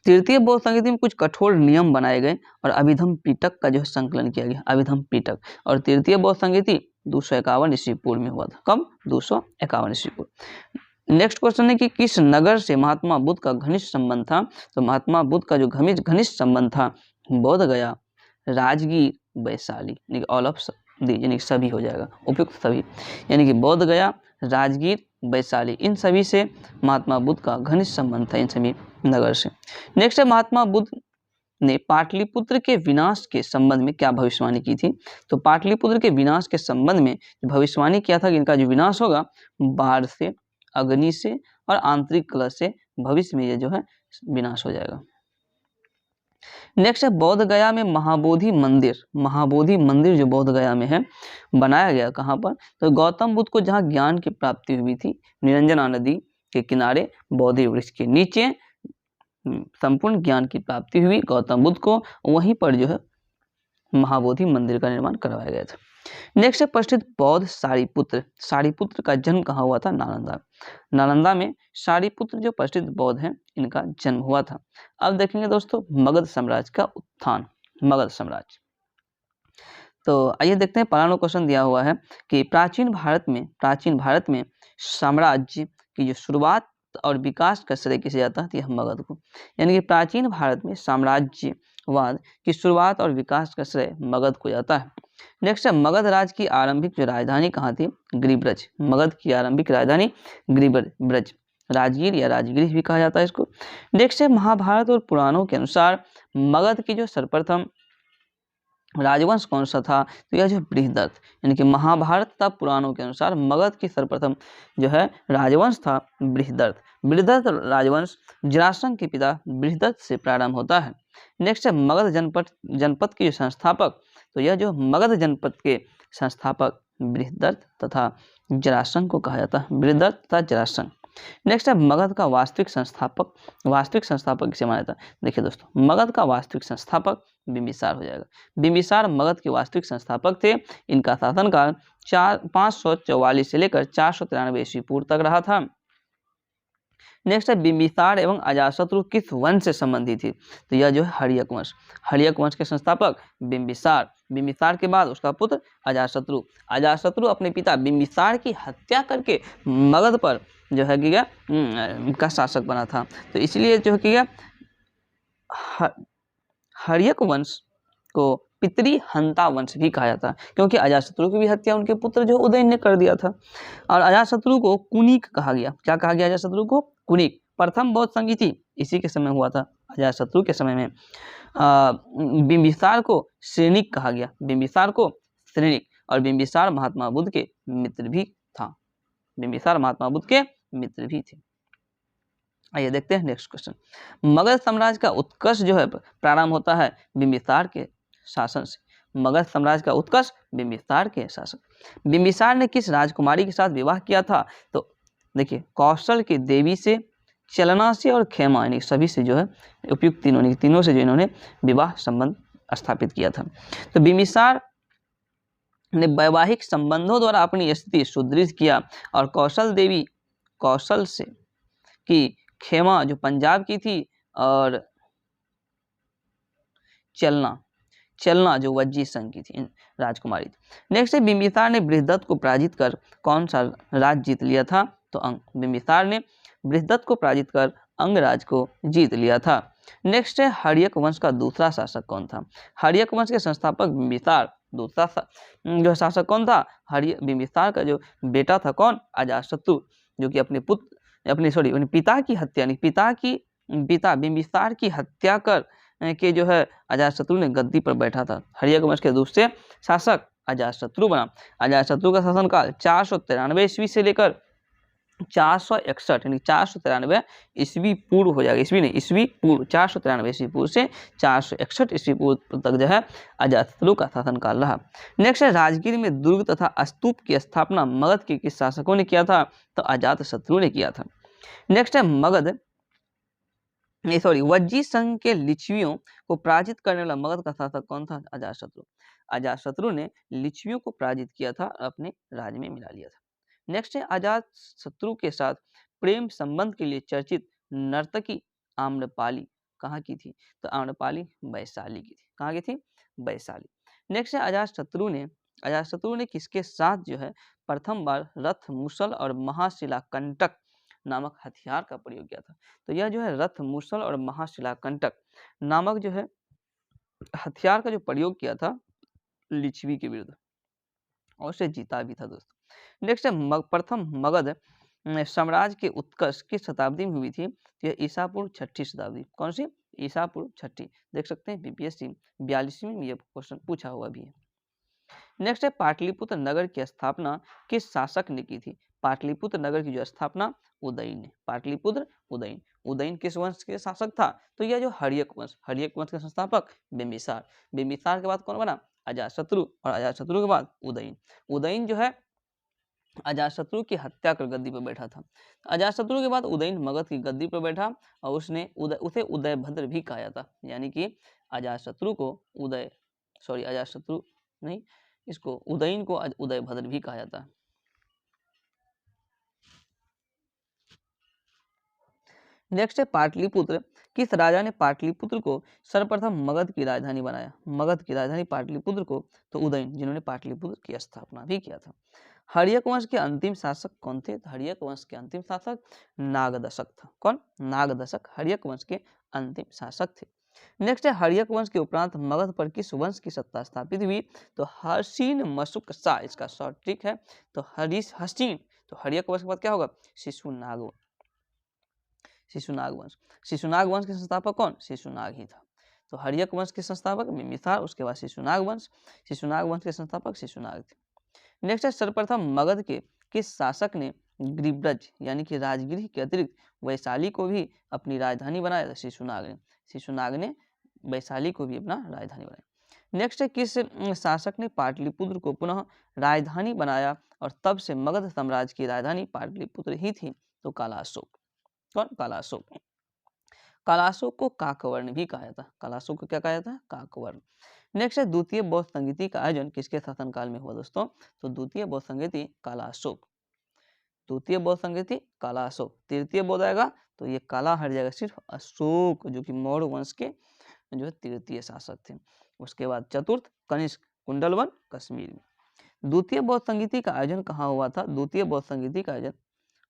Speaker 1: तृतीय बौद्ध संगीति में कुछ कठोर नियम बनाए गए और अभिधम पिटक का जो संकलन किया गया, अभिधम पिटक। और तृतीय बौद्ध संगीति 251 ईस्वी पूर्व में हुआ था। कब? 251 ईस्वी पूर्व। नेक्स्ट क्वेश्चन है कि किस नगर से महात्मा बुद्ध का घनिष्ठ संबंध था? तो महात्मा बुद्ध का जो घनिष्ठ संबंध था बोध गया, राजगीर, वैशाली, यानी कि ऑल ऑफ दी, यानी कि सभी हो जाएगा, उपयुक्त सभी, यानी कि बोध गया, राजगीर, वैशाली, इन सभी से महात्मा बुद्ध का घनिष्ठ संबंध था, इन सभी नगर से। नेक्स्ट है महात्मा बुद्ध ने पाटलिपुत्र के विनाश के संबंध में क्या भविष्यवाणी की थी? तो पाटलिपुत्र के विनाश के संबंध में भविष्यवाणी किया था कि इनका जो विनाश होगा बाढ़ से, अग्नि से और आंतरिक कलह से भविष्य में ये जो है विनाश हो जाएगा। नेक्स्ट है बौद्ध गया में महाबोधि मंदिर जो बौद्ध गया में है बनाया गया कहाँ पर? तो गौतम बुद्ध को जहाँ ज्ञान की प्राप्ति हुई थी निरंजना नदी के किनारे बोधि वृक्ष के नीचे संपूर्ण ज्ञान की प्राप्ति हुई गौतम बुद्ध को, वहीं पर जो है महाबोधि मंदिर का निर्माण करवाया गया था। नेक्स्ट है प्रसिद्ध बौद्ध सारिपुत्र का जन्म कहाँ हुआ था? नालंदा में सारिपुत्र जो प्रसिद्ध बौद्ध हैं इनका जन्म हुआ था। अब देखेंगे दोस्तों मगध साम्राज्य का उत्थान, मगध साम्राज्य। तो आइए देखते हैं, पहला क्वेश्चन दिया हुआ है कि प्राचीन भारत में साम्राज्य की जो शुरुआत और विकास का श्रेय किसे जाता है? तो यह मगध को। यानी कि प्राचीन भारत में साम्राज्यवाद की शुरुआत और विकास का श्रेय मगध को जाता है। नेक्स्ट है मगध राज की आरंभिक जो राजधानी कहाँ थी? गिरिब्रज। मगध की आरंभिक राजधानी गिरिब्रज, राजगीर या राजगृह भी कहा जाता है इसको। नेक्स्ट है महाभारत और पुराणों के अनुसार मगध की जो सर्वप्रथम राजवंश कौन सा था? तो यह जो बृहदत्त, यानी कि महाभारत तथा पुराणों के अनुसार मगध की सर्वप्रथम जो है राजवंश था बृहदत्त राजवंश जरासंध के पिता बृहदत्त से प्रारंभ होता है। नेक्स्ट है मगध जनपद के जो संस्थापक, तो यह जो मगध जनपद के संस्थापक बृहदर्थ तथा जरासंध को कहा जाता है, बृहदर्थ तथा जरासंध। नेक्स्ट है मगध का वास्तविक संस्थापक किसे माना जाता है। देखिए दोस्तों, मगध का वास्तविक संस्थापक बिंबिसार हो जाएगा। बिंबिसार मगध के वास्तविक संस्थापक थे। इनका शासनकाल 544 से लेकर 493 ईस्वी पूर्व तक रहा था। नेक्स्ट है बिंबिसार एवं अजातशत्रु किस वंश से संबंधित थी। तो यह जो है हर्यक वंश, हर्यक वंश के संस्थापक बिंबिसार, बिंबिसार के बाद उसका पुत्र अजातशत्रु, अजातशत्रु अपने पिता बिंबिसार की हत्या करके मगध पर जो है कि का शासक बना था। तो इसलिए जो है कि हर्यक वंश को पितृहंता वंश भी कहा जाता है, क्योंकि अजातशत्रु की भी हत्या उनके पुत्र जो उदयन ने कर दिया था। और अजातशत्रु को कुनिक कहा गया। क्या कहा गया अजातशत्रु को? कुनिक। प्रथम बौद्ध संगीति इसी के समय हुआ था, अजातशत्रु के समय में। बिंबिसार को श्रेणिक कहा गया, बिंबिसार को श्रेणिक। और बिंबिसार महात्मा बुद्ध के मित्र भी था, बिंबिसार महात्मा बुद्ध के मित्र भी थे। आइए देखते हैं नेक्स्ट क्वेश्चन। मगध साम्राज्य का उत्कर्ष जो है प्रारंभ होता है बिंबिसार के शासन से। मगध साम्राज्य का उत्कर्ष बिंबिसार के शासक। बिंबिसार ने किस राजकुमारी के साथ विवाह किया था? तो देखिए, कौशल की देवी से, चलना से और खेमा, यानी सभी से जो है उपयुक्त तीनों से जो इन्होंने विवाह संबंध स्थापित किया था। तो बिंबिसार ने वैवाहिक संबंधों द्वारा अपनी स्थिति सुदृढ़ किया और कौशल से की खेमा जो पंजाब की थी, और चलना जो वज्जी संघ की थी, राजकुमारी थी। नेक्स्ट है बिंबिसार ने बृहदत्त को पराजित कर कौन सा राज्य जीत लिया था? तो अंग। बिंबिसार ने बृहदत्त को पराजित कर अंगराज को जीत लिया था। नेक्स्ट है हर्यक वंश का दूसरा शासक कौन था? हर्यक वंश के संस्थापक बिंबिसार। दूसरा जो शासक कौन था? बिंबिसार का जो बेटा था कौन? अजातशत्रु, जो कि अपने पिता की हत्या, पिता बिंबिसार की हत्या कर के जो है अजातशत्रु ने गद्दी पर बैठा था। हर्यक वंश के दूसरे शासक अजातशत्रु बना। अजातशत्रु का शासनकाल 493 ईस्वी से लेकर 461 यानी 493 ईस्वी पूर्व हो जाएगा, ईस्वी पूर्व 493 ईस्वी पूर्व से 461 ईस्वी पूर्व तक जो है अजातशत्रु का शासनकाल रहा। नेक्स्ट है राजगीर में दुर्ग तथा स्तूप की स्थापना मगध के किस शासकों ने किया था? तो अजातशत्रु ने किया था। नेक्स्ट है वज्जी संघ के लिच्छवियों को पराजित करने वाला मगध का शासक कौन था? अजातशत्रु। अजातशत्रु ने लिच्छवियों को पराजित किया था और अपने राज्य में मिला लिया था। नेक्स्ट है अजातशत्रु के साथ प्रेम संबंध के लिए चर्चित नर्तकी आम्रपाली कहाँ की थी? तो आम्रपाली वैशाली की थी। कहाँ की थी? वैशाली। नेक्स्ट है अजातशत्रु ने किसके साथ जो है प्रथम बार रथ, मुसल और महाशिलाकंटक नामक हथियार का प्रयोग किया था? तो यह जो है रथ, मुसल और महाशिलाकंटक नामक जो है हथियार का जो प्रयोग किया था लिच्छवी के विरुद्ध, और उसे जीता भी था दोस्तों। नेक्स्ट है प्रथम मगध साम्राज्य के उत्कर्ष किस शताब्दी में हुई थी? यह ईसा पूर्व 6ठी शताब्दी। कौन सी? ईसा पूर्व 6ठी। देख सकते हैं बीपीएससी 42वीं में यह क्वेश्चन पूछा हुआ भी है। नेक्स्ट है पाटलिपुत्र नगर की स्थापना किस शासक ने की थी? पाटलिपुत्र नगर की जो स्थापना उदयन ने। पाटलिपुत्र उदयन किस वंश के शासक था? तो यह जो हर्यक वंश के संस्थापक बिंबिसार। बिंबिसार के बाद कौन बना? अजातशत्रु। और अजातशत्रु के बाद उदयन जो है अजातशत्रु की हत्या कर गद्दी पर बैठा था। अजातशत्रु के बाद उदयन मगध की गद्दी पर बैठा और उसे उदयभद्र भी कहा जाता, यानी कि अजातशत्रु को उदयन को उदयभद्र भी कहा जाता है। नेक्स्ट है पाटलिपुत्र। किस राजा ने पाटलिपुत्र को सर्वप्रथम मगध की राजधानी बनाया? मगध की राजधानी पाटलिपुत्र को तो उदयन, जिन्होंने पाटलिपुत्र की स्थापना भी किया था। हर्यक वंश के अंतिम शासक कौन थे? हर्यक वंश के अंतिम शासक नागदशक था। कौन? नागदशक हर्यक वंश के अंतिम शासक थे। नेक्स्ट है हर्यक वंश के उपरांत मगध पर किस वंश की सत्ता स्थापित हुई? तो हर्षिन मशुक शाह, इसका शॉर्ट ट्रिक है। तो हर्षिन, तो हर्यक वंश के बाद क्या होगा? शिशुनाग वंश के संस्थापक कौन? शिशुनाग ही था। तो हर्यक वंश के संस्थापक बिंबिसार, उसके बाद शिशुनाग वंश के संस्थापक शिशुनाग थे। नेक्स्ट है सर्वप्रथम मगध के किस शासक ने गिरिब्रज यानी कि राजगीर के अतिरिक्त वैशाली को भी अपनी राजधानी बनाया? शिशुनाग ने वैशाली को भी अपना राजधानी बनाया। नेक्स्ट है किस शासक ने पाटलिपुत्र को पुनः राजधानी बनाया और तब से मगध साम्राज्य की राजधानी पाटलिपुत्र ही थी? तो कालाशोक। कौन? कालाशोक। कालाशोक को काकवर्ण भी कहा जाता है। कालाशोक को क्या कहा जाता है? काकवर्ण। नेक्स्ट है द्वितीय बौद्ध संगीति का आयोजन किसके शासनकाल में हुआ दोस्तों? तो द्वितीय बौद्ध संगीति कालाशोक। द्वितीय बौद्ध संगीति कालाशोक। तृतीय बौद्ध आएगा तो ये काला हट जाएगा, सिर्फ अशोक जो कि मौर्य वंश के जो है तृतीय शासक थे। उसके बाद चतुर्थ कनिष्क, कुंडलवन, कश्मीर में। द्वितीय बौद्ध संगीति का आयोजन कहाँ हुआ था? द्वितीय बौद्ध संगीति का आयोजन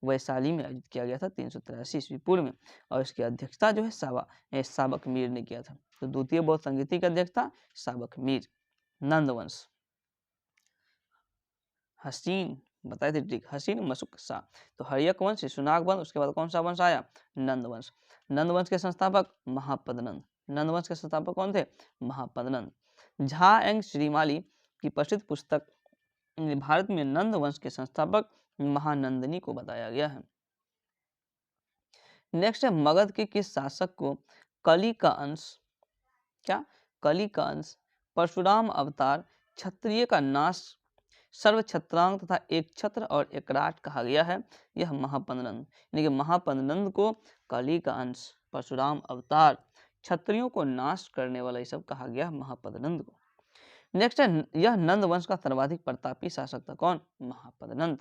Speaker 1: वैशाली में आयोजित किया गया था 383 ईस्वी पूर्व में, और इसकी अध्यक्षता जो है साबक मीर ने किया था। तो द्वितीय बौद्ध संगीति की अध्यक्षता साबक मीर। नंदवंश, हसीन बताए थे ट्रिक, हसीन मशुक शाह। तो हर्यक वंश, शिशुनाग वंश, उसके बाद कौन सा वंश आया? नंदवंश। नंदवंश के संस्थापक महापदनंद। नंदवंश के संस्थापक कौन थे? महापदनंद। झा एंग श्रीमाली की प्रसिद्ध पुस्तक भारत में नंद वंश के संस्थापक महानंदनी को बताया गया है। नेक्स्ट है मगध के किस शासक को कली का अंश, क्या? कली का अंश, परशुराम अवतार, क्षत्रिय का नाश, सर्व छत्रांग तथा एक छत्र और एकराट कहा गया है? यह महापदनंद। यानी कि महापदनंद को कली का अंश, परशुराम अवतार, क्षत्रियों को नाश करने वाला ये सब कहा गया महापदनंद को। नेक्स्ट है यह नंद वंश का सर्वाधिक प्रतापी शासक था। कौन? महापदनंद।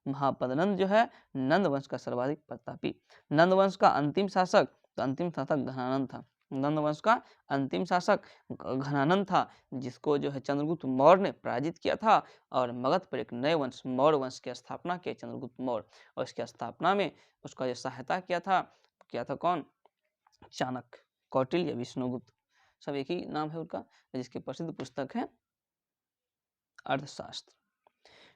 Speaker 1: महापदनंद जो है नंद वंश का सर्वाधिक प्रतापी। नंद वंश का अंतिम शासक, तो अंतिम शासक घनानंद था। नंद वंश का अंतिम शासक घनानंद था, जिसको जो है चंद्रगुप्त मौर्य ने पराजित किया था और मगध पर एक नए वंश मौर्य वंश की स्थापना की चंद्रगुप्त मौर्य, और इसकी स्थापना में उसका जो सहायता किया था कौन? चाणक्य, कौटिल्य, विष्णुगुप्त, सब एक ही नाम है उनका, जिसकी प्रसिद्ध पुस्तक है अर्थशास्त्र।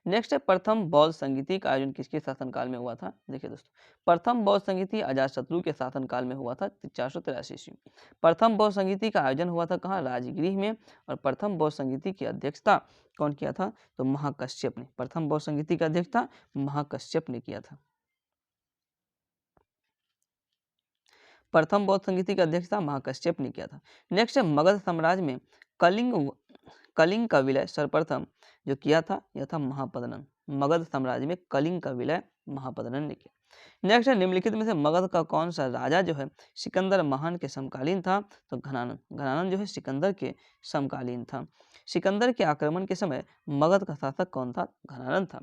Speaker 1: नेक्स्ट है प्रथम बौद्ध संगीति का आयोजन किसके शासनकाल में हुआ था? देखिए दोस्तों, प्रथम बौद्ध संगीति अजातशत्रु के शासनकाल में हुआ था 483 ईस्वी। प्रथम बौद्ध संगीति का आयोजन हुआ था कहाँ? राजगृह में। और प्रथम बौद्ध संगीति की अध्यक्षता कौन किया था? तो महाकश्यप ने। प्रथम बौद्ध संगीति की अध्यक्षता महाकश्यप ने किया था। प्रथम बौद्ध संगीति की अध्यक्षता महाकश्यप ने किया था। नेक्स्ट है मगध साम्राज्य में कलिंग का विलय सर्वप्रथम जो किया था यह था महापदनंद। मगध साम्राज्य में कलिंग का विलय महापदनंद ने किया। नेक्स्ट है निम्नलिखित में से मगध का कौन सा राजा जो है सिकंदर महान के समकालीन था? तो घनानंद। घनानंद जो है सिकंदर के समकालीन था। सिकंदर के आक्रमण के समय मगध का शासक कौन था? घनानंद था।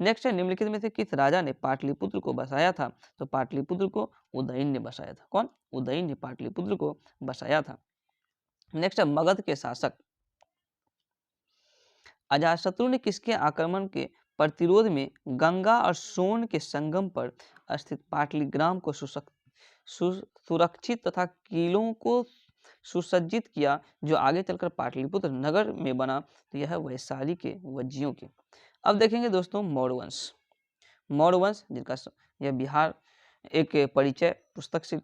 Speaker 1: नेक्स्ट है निम्नलिखित में से किस राजा ने पाटलिपुत्र को बसाया था? तो पाटलिपुत्र को उदयन ने बसाया था। कौन? उदयन ने पाटलिपुत्र को बसाया था। नेक्स्ट है मगध के शासक अजातशत्रु ने किसके आक्रमण के प्रतिरोध में गंगा और सोन के संगम पर स्थित पाटलिग्राम को सुरक्षित तथा किलों को सुसज्जित किया, जो आगे चलकर पाटलिपुत्र नगर में बना? तो यह वैशाली के वज्जियों के। अब देखेंगे दोस्तों मौर्य वंश। मौर्य वंश जिनका यह बिहार एक परिचय पुस्तक से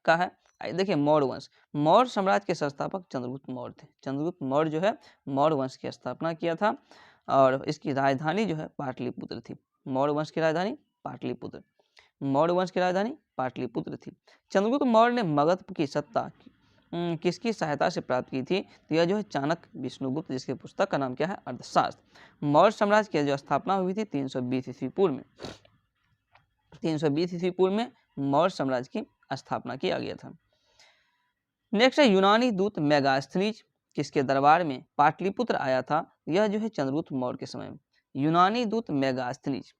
Speaker 1: का है। देखिए मौर्य वंश, मौर्य साम्राज्य के संस्थापक चंद्रगुप्त मौर्य थे। चंद्रगुप्त मौर्य जो है मौर्य वंश की स्थापना किया था और इसकी राजधानी जो है पाटलिपुत्र थी। मौर्य वंश की राजधानी पाटलिपुत्र। मौर्य वंश की राजधानी पाटलिपुत्र थी। चंद्रगुप्त मौर्य ने मगध की सत्ता किसकी सहायता से प्राप्त की थी? तो यह जो है चाणक्य, विष्णुगुप्त, जिसकी पुस्तक का नाम क्या है? अर्थशास्त्र। मौर्य साम्राज्य की जो स्थापना हुई थी 320 ईस्वी पूर्व में। 320 ईस्वी पूर्व में मौर्य साम्राज्य की स्थापना किया गया था। नेक्स्ट है यूनानी दूत मेगास्थनीज किसके दरबार में पाटलिपुत्र आया था? यह जो है चंद्रगुप्त मौर्य के समय में। यूनानी दूत मेगास्थनीज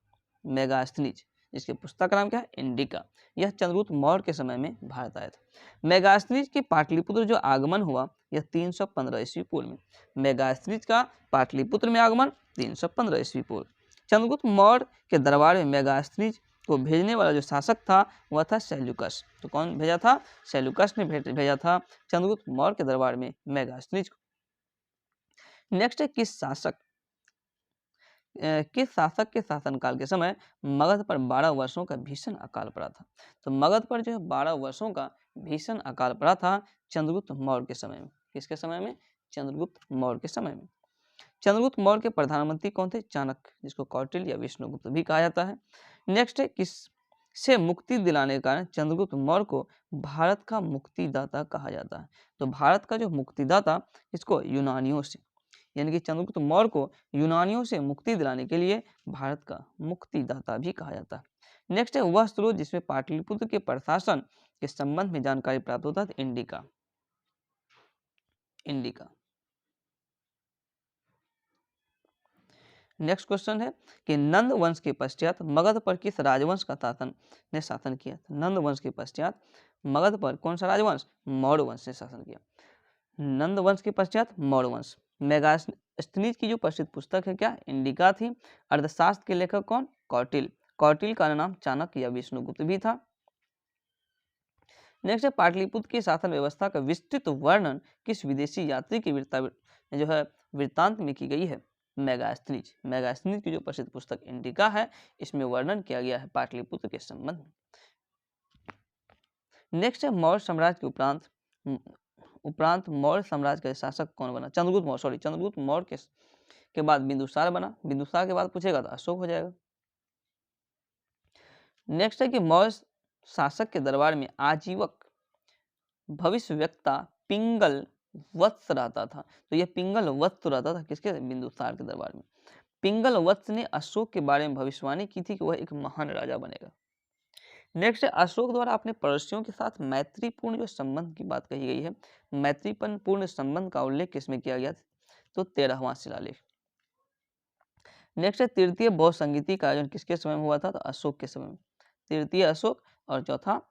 Speaker 1: जिसके पुस्तक का नाम क्या है? इंडिका। यह चंद्रगुप्त मौर्य के समय में भारत आया था। मेगास्थनीज के पाटलिपुत्र जो आगमन हुआ यह 315 ईस्वी पूर्व में। मेगास्थनीज का पाटलिपुत्र में आगमन 315 ईस्वी पूर्व। चंद्रगुप्त मौर्य के दरबार में मेगास्थनीज को भेजने वाला जो शासक था वह था सेल्यूकस। तो कौन भेजा था? सेल्यूकस ने भेजा था चंद्रगुप्त मौर्य के दरबार में मेगास्थनीज को। नेक्स्ट है किस शासक के शासनकाल के समय मगध पर 12 वर्षों का भीषण अकाल पड़ा था? तो मगध पर जो है 12 वर्षों का भीषण अकाल पड़ा था चंद्रगुप्त मौर्य के समय में। किसके समय में? चंद्रगुप्त मौर्य के समय में। चंद्रगुप्त मौर्य के प्रधानमंत्री कौन थे? चाणक्य, जिसको कौटिल्य या विष्णुगुप्त भी कहा जाता है। नेक्स्ट है किस से मुक्ति दिलाने के कारण चंद्रगुप्त मौर्य को भारत का मुक्तिदाता कहा जाता है। तो भारत का जो मुक्तिदाता, इसको यूनानियों से, यानी कि चंद्रगुप्त मौर्य को यूनानियों से मुक्ति दिलाने के लिए भारत का मुक्तिदाता भी कहा जाता है। नेक्स्ट है वह स्रोत जिसमें पाटलिपुत्र के प्रशासन के संबंध में जानकारी प्राप्त होता है, इंडिका। इंडिका। नेक्स्ट क्वेश्चन है कि नंद वंश के पश्चात मगध पर किस राजवंश का शासन किया? नंद वंश के पश्चात मगध पर कौन सा राजवंश? मौर्य वंश ने शासन किया। नंद वंश के पश्चात मौर्य वंश। मेगास्थनीज की जो प्रसिद्ध पुस्तक है क्या? इंडिका थी। अर्थशास्त्र के लेखक कौन? कौटिल्य। कौटिल्य का नाम चाणक्य या विष्णुगुप्त भी था। नेक्स्ट है पाटलिपुत्र की शासन व्यवस्था का विस्तृत वर्णन किस विदेशी यात्री की वृत्तांत में की गई है? मेगास्थनीज। मेगास्थनीज की जो प्रसिद्ध पुस्तक इंडिका है, इसमें वर्णन किया गया है पाटलिपुत्र के संबंध में। नेक्स्ट है मौर्य साम्राज्य के उपरांत मौर्य साम्राज्य का शासक कौन बना? चंद्रगुप्त मौर्य के बाद बिंदुसार बना। बिंदुसार के बाद पूछेगा तो अशोक हो जाएगा। नेक्स्ट है कि मौर्य शासक के दरबार में आजीवक भविष्यवक्ता पिंगल वत्स रहता था। तो यह पिंगल वत्स रहता था किसके? बिंदुसार के दरबार में। पिंगल वत्स ने अशोक के बारे में भविष्यवाणी की थी कि वह एक महान राजा बनेगा। नेक्स्ट है अशोक द्वारा अपने पड़ोसियों के साथ मैत्रीपूर्ण जो संबंध की बात कही गई है, मैत्रीपूर्ण संबंध का उल्लेख किसमें किया गया? तो 13वां शिलालेख। नेक्स्ट है तृतीय बौद्ध संगीति का आयोजन किसके समय में हुआ था? तो अशोक के समय में। तृतीय अशोक और चौथा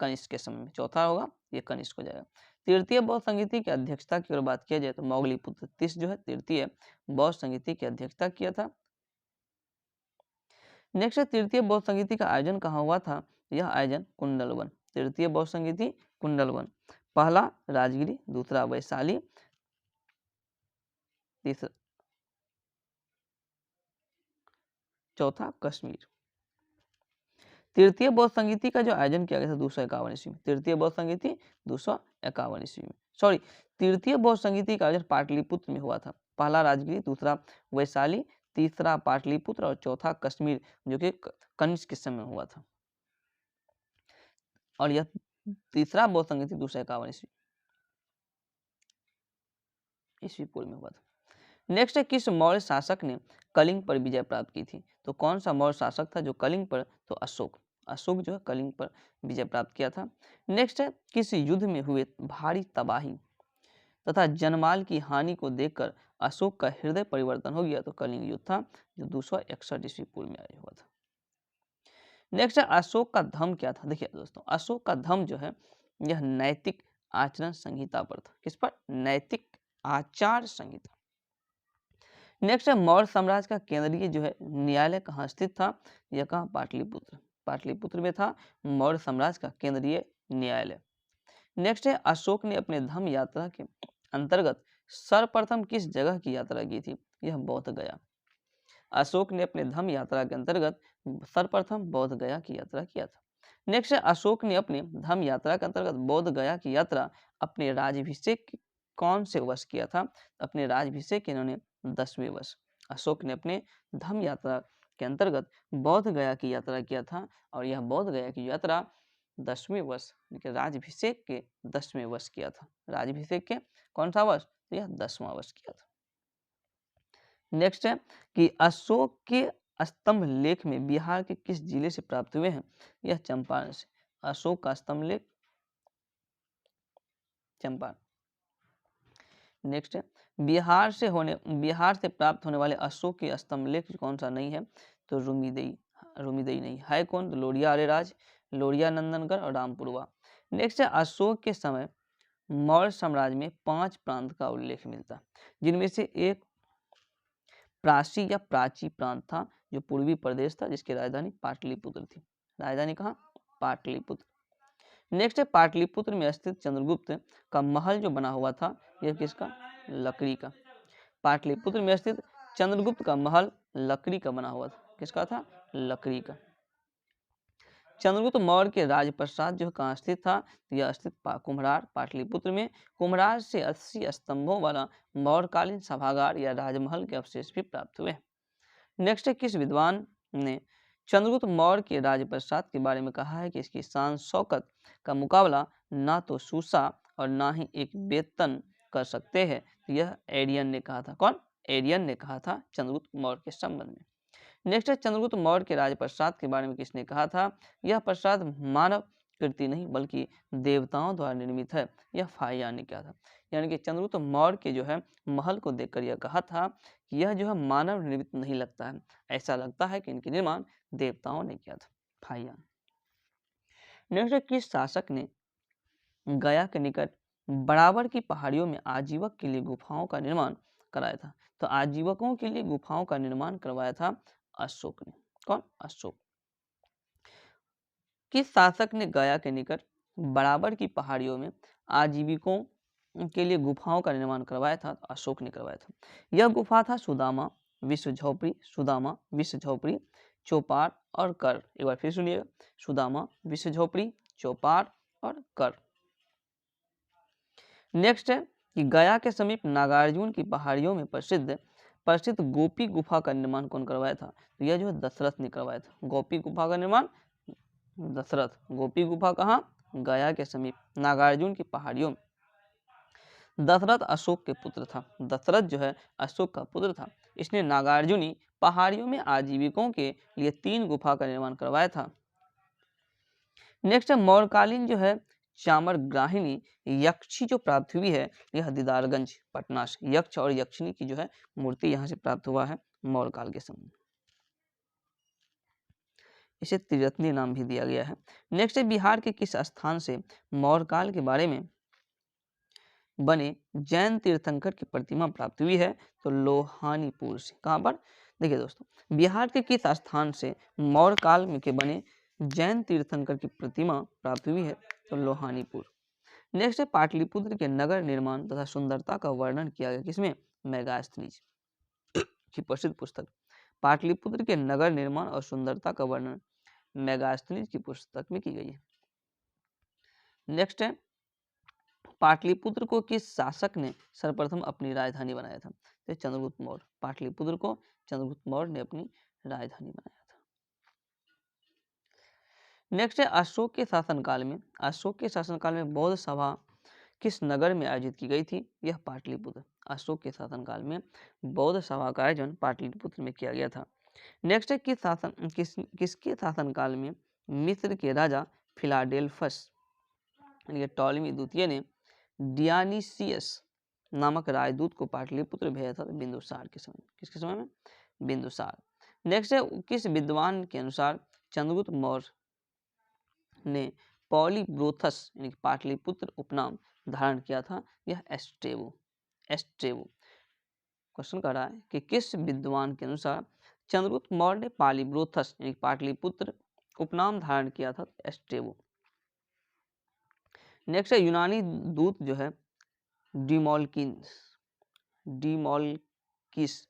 Speaker 1: कनिष्क के समय में। चौथा होगा ये कनिष्क हो जाएगा। तृतीय बौद्ध संगीति की अध्यक्षता की अगर बात किया जाए तो मौगलीपुत्र तीस जो है तृतीय बौद्ध संगीति की अध्यक्षता किया था। नेक्स्ट है तृतीय बौद्ध संगीति का आयोजन कहाँ हुआ था? यह आयोजन कुंडलवन। तृतीय बौद्ध संगीति कुंडलवन। पहला राजगिरी, दूसरा वैशाली, तीसरा चौथा कश्मीर। तृतीय बौद्ध संगीति का जो आयोजन किया गया था 251 ईस्वी में। तृतीय बौद्ध संगीति 251 ईस्वी में। तृतीय बौद्ध संगीति का आयोजन पाटलिपुत्र में हुआ था। पहला राजगिरी, दूसरा वैशाली, तीसरा पाटलिपुत्र और चौथा कश्मीर, जो कि कनिष्क के समय हुआ था। और यह तीसरा बौद्ध संगीति 251 ईस्वी पूर्व में हुआ था। नेक्स्ट है किस मौर्य शासक ने कलिंग पर विजय प्राप्त की थी? तो कौन सा मौर्य शासक था जो कलिंग पर? तो अशोक। अशोक जो है कलिंग पर विजय प्राप्त किया था। नेक्स्ट है किस युद्ध में हुए भारी तबाही तथा जनमाल की हानि को देखकर अशोक का हृदय परिवर्तन हो गया? तो कलिंग युद्ध था जो 261 ईस्वी पूर्व में आया हुआ था। नेक्स्ट है अशोक का धर्म क्या था? देखिए दोस्तों, अशोक का धर्म जो है यह नैतिक आचरण संहिता पर था। किस पर? नैतिक आचार संहिता। नेक्स्ट है मौर्य साम्राज्य का केंद्रीय जो है न्यायालय कहाँ स्थित था? यह कहाँ? पाटलिपुत्र। पाटलिपुत्र में था मौर्य साम्राज्य का केंद्रीय न्यायालय। नेक्स्ट है अशोक ने अपने धम्म यात्रा के अंतर्गत सर्वप्रथम किस जगह की यात्रा की थी? यह बोध गया। अशोक ने अपने धम्म यात्रा के अंतर्गत सर्वप्रथम बोध गया की यात्रा किया था। नेक्स्ट है अशोक ने अपने धम्म यात्रा के अंतर्गत बोध गया की यात्रा अपने राज्याभिषेक कौन से वर्ष किया था? अपने राज्याभिषेक इन्होंने 10वें वर्ष। अशोक ने अपने धम्म यात्रा के अंतर्गत बोध गया की यात्रा किया था और यह बोध गया की यात्रा 10वें वर्ष राज्याभिषेक के 10वें वर्ष किया था। राज्याभिषेक के कौन सा वर्ष? तो यह 10वां वर्ष किया था। नेक्स्ट है कि अशोक के स्तंभ लेख में बिहार के किस जिले से प्राप्त हुए हैं? यह चंपारण से। अशोक का स्तंभ लेख चंपारण। नेक्स्ट है बिहार से प्राप्त होने वाले अशोक के स्तंभ लेख कौन सा नहीं है? तो रूमीदई नहीं है। कौन? तो लोरिया अरेराज, लोरिया नंदनगढ़ और रामपुरवा। नेक्स्ट है अशोक के समय मौर्य साम्राज्य में 5 प्रांत का उल्लेख मिलता है, जिनमें से एक प्राची या प्राची प्रांत था जो पूर्वी प्रदेश था, जिसकी राजधानी पाटलिपुत्र थी। राजधानी कहाँ? पाटलिपुत्र। नेक्स्ट है पाटलिपुत्र में स्थित चंद्रगुप्त का महल जो बना हुआ था यह किसका? लकड़ी का। पाटलिपुत्र में स्थित चंद्रगुप्त का महल लकड़ी का बना हुआ था। किसका था? लकड़ी का। चंद्रगुप्त मौर्य के राजप्रासाद जो कहाँ स्थित था? यह स्थित कुम्हरार पाटलिपुत्र में। कुम्हरार से 80 स्तंभों वाला मौर्यकालीन सभागार या राजमहल के अवशेष भी प्राप्त हुए। नेक्स्ट है किस विद्वान ने चंद्रगुप्त मौर्य के राजप्रसाद के बारे में कहा है कि इसकी शान शौकत का मुकाबला ना तो सूसा और ना ही एक वेतन कर सकते हैं। यह एरियन ने कहा था। कौन? एरियन ने कहा था चंद्रगुप्त मौर्य के संबंध में। नेक्स्ट है, चंद्रगुप्त मौर्य के राजप्रसाद के बारे में किसने कहा था? यह प्रसाद मानव कृति नहीं बल्कि देवताओं द्वारा निर्मित है। यह फाहियान ने कहा था। यानी कि चंद्रगुप्त मौर्य के जो है महल को देखकर यह कहा था कि यह जो है मानव निर्मित नहीं लगता है, ऐसा लगता है कि इनके निर्माण देवताओं ने किया था। फाहियान। नेक्स्ट है, किस शासक ने गया के निकट बराबर की पहाड़ियों में आजीवक के लिए गुफाओं का निर्माण कराया था? तो आजीवकों के लिए गुफाओं का निर्माण करवाया था अशोक ने। कौन? अशोक। किस शासक ने गया के निकट बराबर की पहाड़ियों में आजीविकों के लिए गुफाओं का निर्माण करवाया था? तो अशोक ने करवाया था। यह गुफा था सुदामा, विश्व झोपड़ी, सुदामा, विश्व झोपड़ी, चौपार और कर। एक बार फिर सुनिएगा, सुदामा, विश्व झोपड़ी, चौपार और कर। नेक्स्ट है कि गया के समीप नागार्जुन की पहाड़ियों में प्रसिद्ध प्रसिद्ध गोपी गुफा का निर्माण कौन करवाया था? तो यह जो है दशरथ ने करवाया था। गोपी गुफा का निर्माण दशरथ। गोपी गुफा कहाँ? गया के समीप नागार्जुन की पहाड़ियों में। दशरथ अशोक के पुत्र था। दशरथ जो है अशोक का पुत्र था। इसने नागार्जुनी पहाड़ियों में आजीविकों के लिए 3 गुफा का निर्माण करवाया था। नेक्स्ट है, मौर्यकालीन जो है चामरग्राहिनी यक्षी जो प्राप्त हुई है, यह दीदारगंज पटना से। यक्ष और यक्षिणी की जो है मूर्ति यहाँ से प्राप्त हुआ है मौर्यकाल के समय। इसे त्रिरत्नी नाम भी दिया गया है। नेक्स्ट है, बिहार के किस स्थान से मौर्यकाल के बारे में बने जैन तीर्थंकर की प्रतिमा प्राप्त हुई है? तो लोहानीपुर से। कहाँ पर? देखिए दोस्तों, बिहार के किस स्थान से मौर्य काल में के बने जैन तीर्थंकर की प्रतिमा प्राप्त हुई है? तो लोहानीपुर। नेक्स्ट है, पाटलिपुत्र के नगर निर्माण तथा सुंदरता का वर्णन किया गया किसमें? मेगास्थनीज की प्रसिद्ध पुस्तक पाटलिपुत्र के नगर निर्माण और सुंदरता का वर्णन मेगास्थनीज की पुस्तक में की गई है। नेक्स्ट है, पाटलिपुत्र को किस शासक ने सर्वप्रथम अपनी राजधानी बनाया था? तो चंद्रगुप्त मौर्य। पाटलिपुत्र को चंद्रगुप्त मौर्य ने अपनी राजधानी बनाया था। नेक्स्ट है, अशोक के शासनकाल में बौद्ध सभा किस नगर में आयोजित की गई थी? यह पाटलिपुत्र। अशोक के शासनकाल में बौद्ध सभा का आयोजन पाटलिपुत्र में किया गया था। नेक्स्ट है, किसके शासनकाल में मिस्र के राजा फिलाडेल्फस यानी टॉलेमी द्वितीय ने डियानीसियस नामक राजदूत को पाटलिपुत्र भेजा था? बिंदुसार के समय। किसके समय में? बिंदुसार। नेक्स्ट है, किस विद्वान के अनुसार चंद्रगुप्त मौर्य ने पॉलीब्रोथस यानी पाटलिपुत्र उपनाम धारण किया था? यह एस्ट्रेबो। क्वेश्चन कर रहा है कि किस विद्वान के अनुसार चंद्रगुप्त मौर्य ने पॉलीब्रोथस यानी पाटलिपुत्र उपनाम धारण किया था? एस्ट्रेबो। नेक्स्ट है, यूनानी दूत जो है डीमोल्किस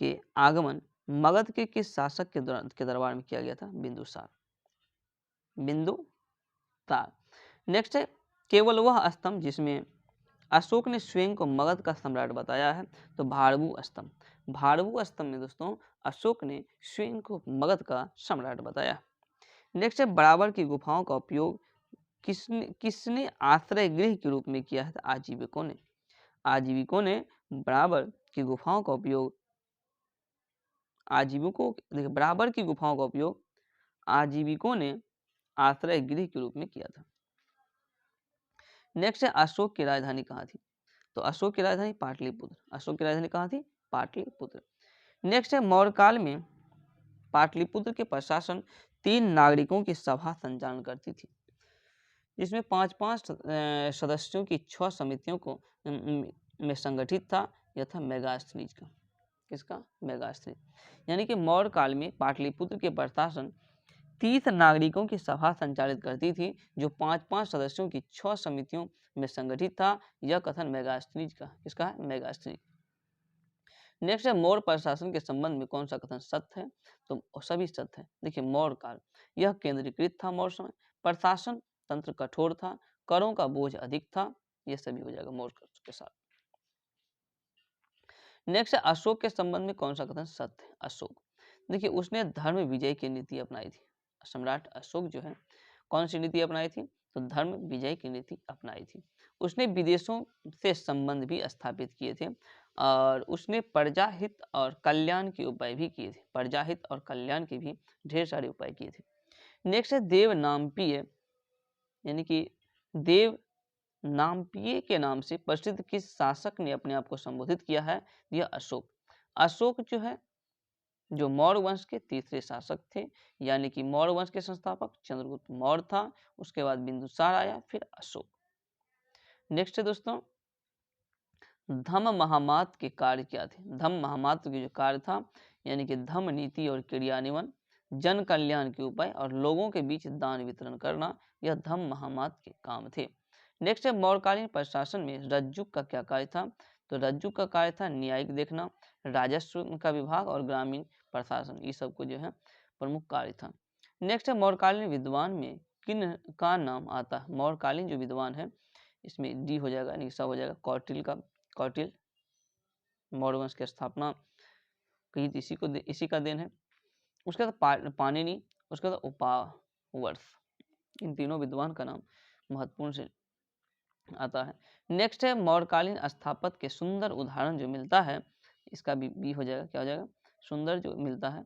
Speaker 1: के आगमन मगध के किस शासक के दरबार में किया गया था? बिंदुसार। नेक्स्ट है, केवल वह स्तंभ जिसमें अशोक ने स्वयं को मगध का सम्राट बताया है? तो भारवू स्तंभ। भारवू स्तंभ में दोस्तों अशोक ने स्वयं को मगध का सम्राट बताया। नेक्स्ट है, बराबर की गुफाओं का उपयोग किसने आश्रय गृह के रूप में किया है? आजीविकों ने बराबर की गुफाओं का उपयोग आजीविकों ने आश्रय गृह के रूप में किया था। नेक्स्ट है, अशोक की राजधानी कहाँ थी? तो अशोक की राजधानी पाटलिपुत्र। अशोक की राजधानी कहाँ थी? पाटलिपुत्र। नेक्स्ट है, मौर्यकाल में पाटलिपुत्र के प्रशासन 3 नागरिकों की सभा संचालन करती थी, जिसमें 5-5 सदस्यों की 6 समितियों को में संगठित था। यह था मेगास्थनीज का। किसका? मेगास्थनीज। यानी कि मौर्य काल में पाटलिपुत्र के प्रशासन 30 नागरिकों की सभा संचालित करती थी, जो 5-5 सदस्यों की 6 समितियों में संगठित था। यह कथन मेगास्थनीज का। किसका है? मेगास्थनीज। नेक्स्ट है, मौर्य प्रशासन के संबंध में कौन सा कथन सत्य है? तो सभी सत्य है। देखिए, मौर्य काल यह केंद्रीकृत था। मौर्य समय प्रशासन तंत्र कठोर था, करों का बोझ अधिक था। यह सभी हो जाएगा मौर्य के साथ। नेक्स्ट है, अशोक के संबंध में कौन सा कथन सत्य है? अशोक देखिए उसने धर्म विजय की नीति अपनाई थी। सम्राट अशोक जो है कौन सी नीति अपनाई थी, तो धर्म विजय की नीति अपनाई थी। उसने विदेशों से संबंध भी स्थापित किए थे और उसने प्रजा हित और कल्याण के उपाय भी किए थे। प्रजा हित और कल्याण के भी ढेर सारे उपाय किए थे। नेक्स्ट है देवनामपीय, यानी कि देव नामपीय के नाम से प्रसिद्ध किस शासक ने अपने आप को संबोधित किया है, यह अशोक। अशोक जो है जो मौर्य वंश के तीसरे शासक थे, यानी कि मौर्य वंश के संस्थापक चंद्रगुप्त मौर्य था, उसके बाद बिंदुसार आया, फिर अशोक। नेक्स्ट है दोस्तों धम्म महामात्र के कार्य क्या थे। धम्म महामात्र के जो कार्य था, यानी कि धम्म नीति और क्रियान्वयन, जन कल्याण के उपाय और लोगों के बीच दान वितरण करना, यह धम्म महामात्र के काम थे। नेक्स्ट है मौर्यकालीन प्रशासन में रज्जुक का क्या कार्य था, तो रज्जुक का कार्य था न्यायिक देखना, राजस्व का विभाग और ग्रामीण प्रशासन, ये सब को जो है प्रमुख कार्य था। नेक्स्ट है मौर्यकालीन विद्वान में किन का नाम आता है। मौर्यकालीन जो विद्वान है इसमें डी हो जाएगा, निशा हो जाएगा, कौटिल्य का। कौटिल्य मौर्य वंश की स्थापना की इसी का देन है। उसके बाद पाणिनि, उसके बाद उपावर्त, इन तीनों विद्वान का नाम महत्वपूर्ण से आता है। नेक्स्ट है मौर्यकालीन स्थापत्य के सुंदर उदाहरण जो मिलता है, इसका भी हो जाएगा, क्या हो जाएगा, सुंदर जो मिलता है।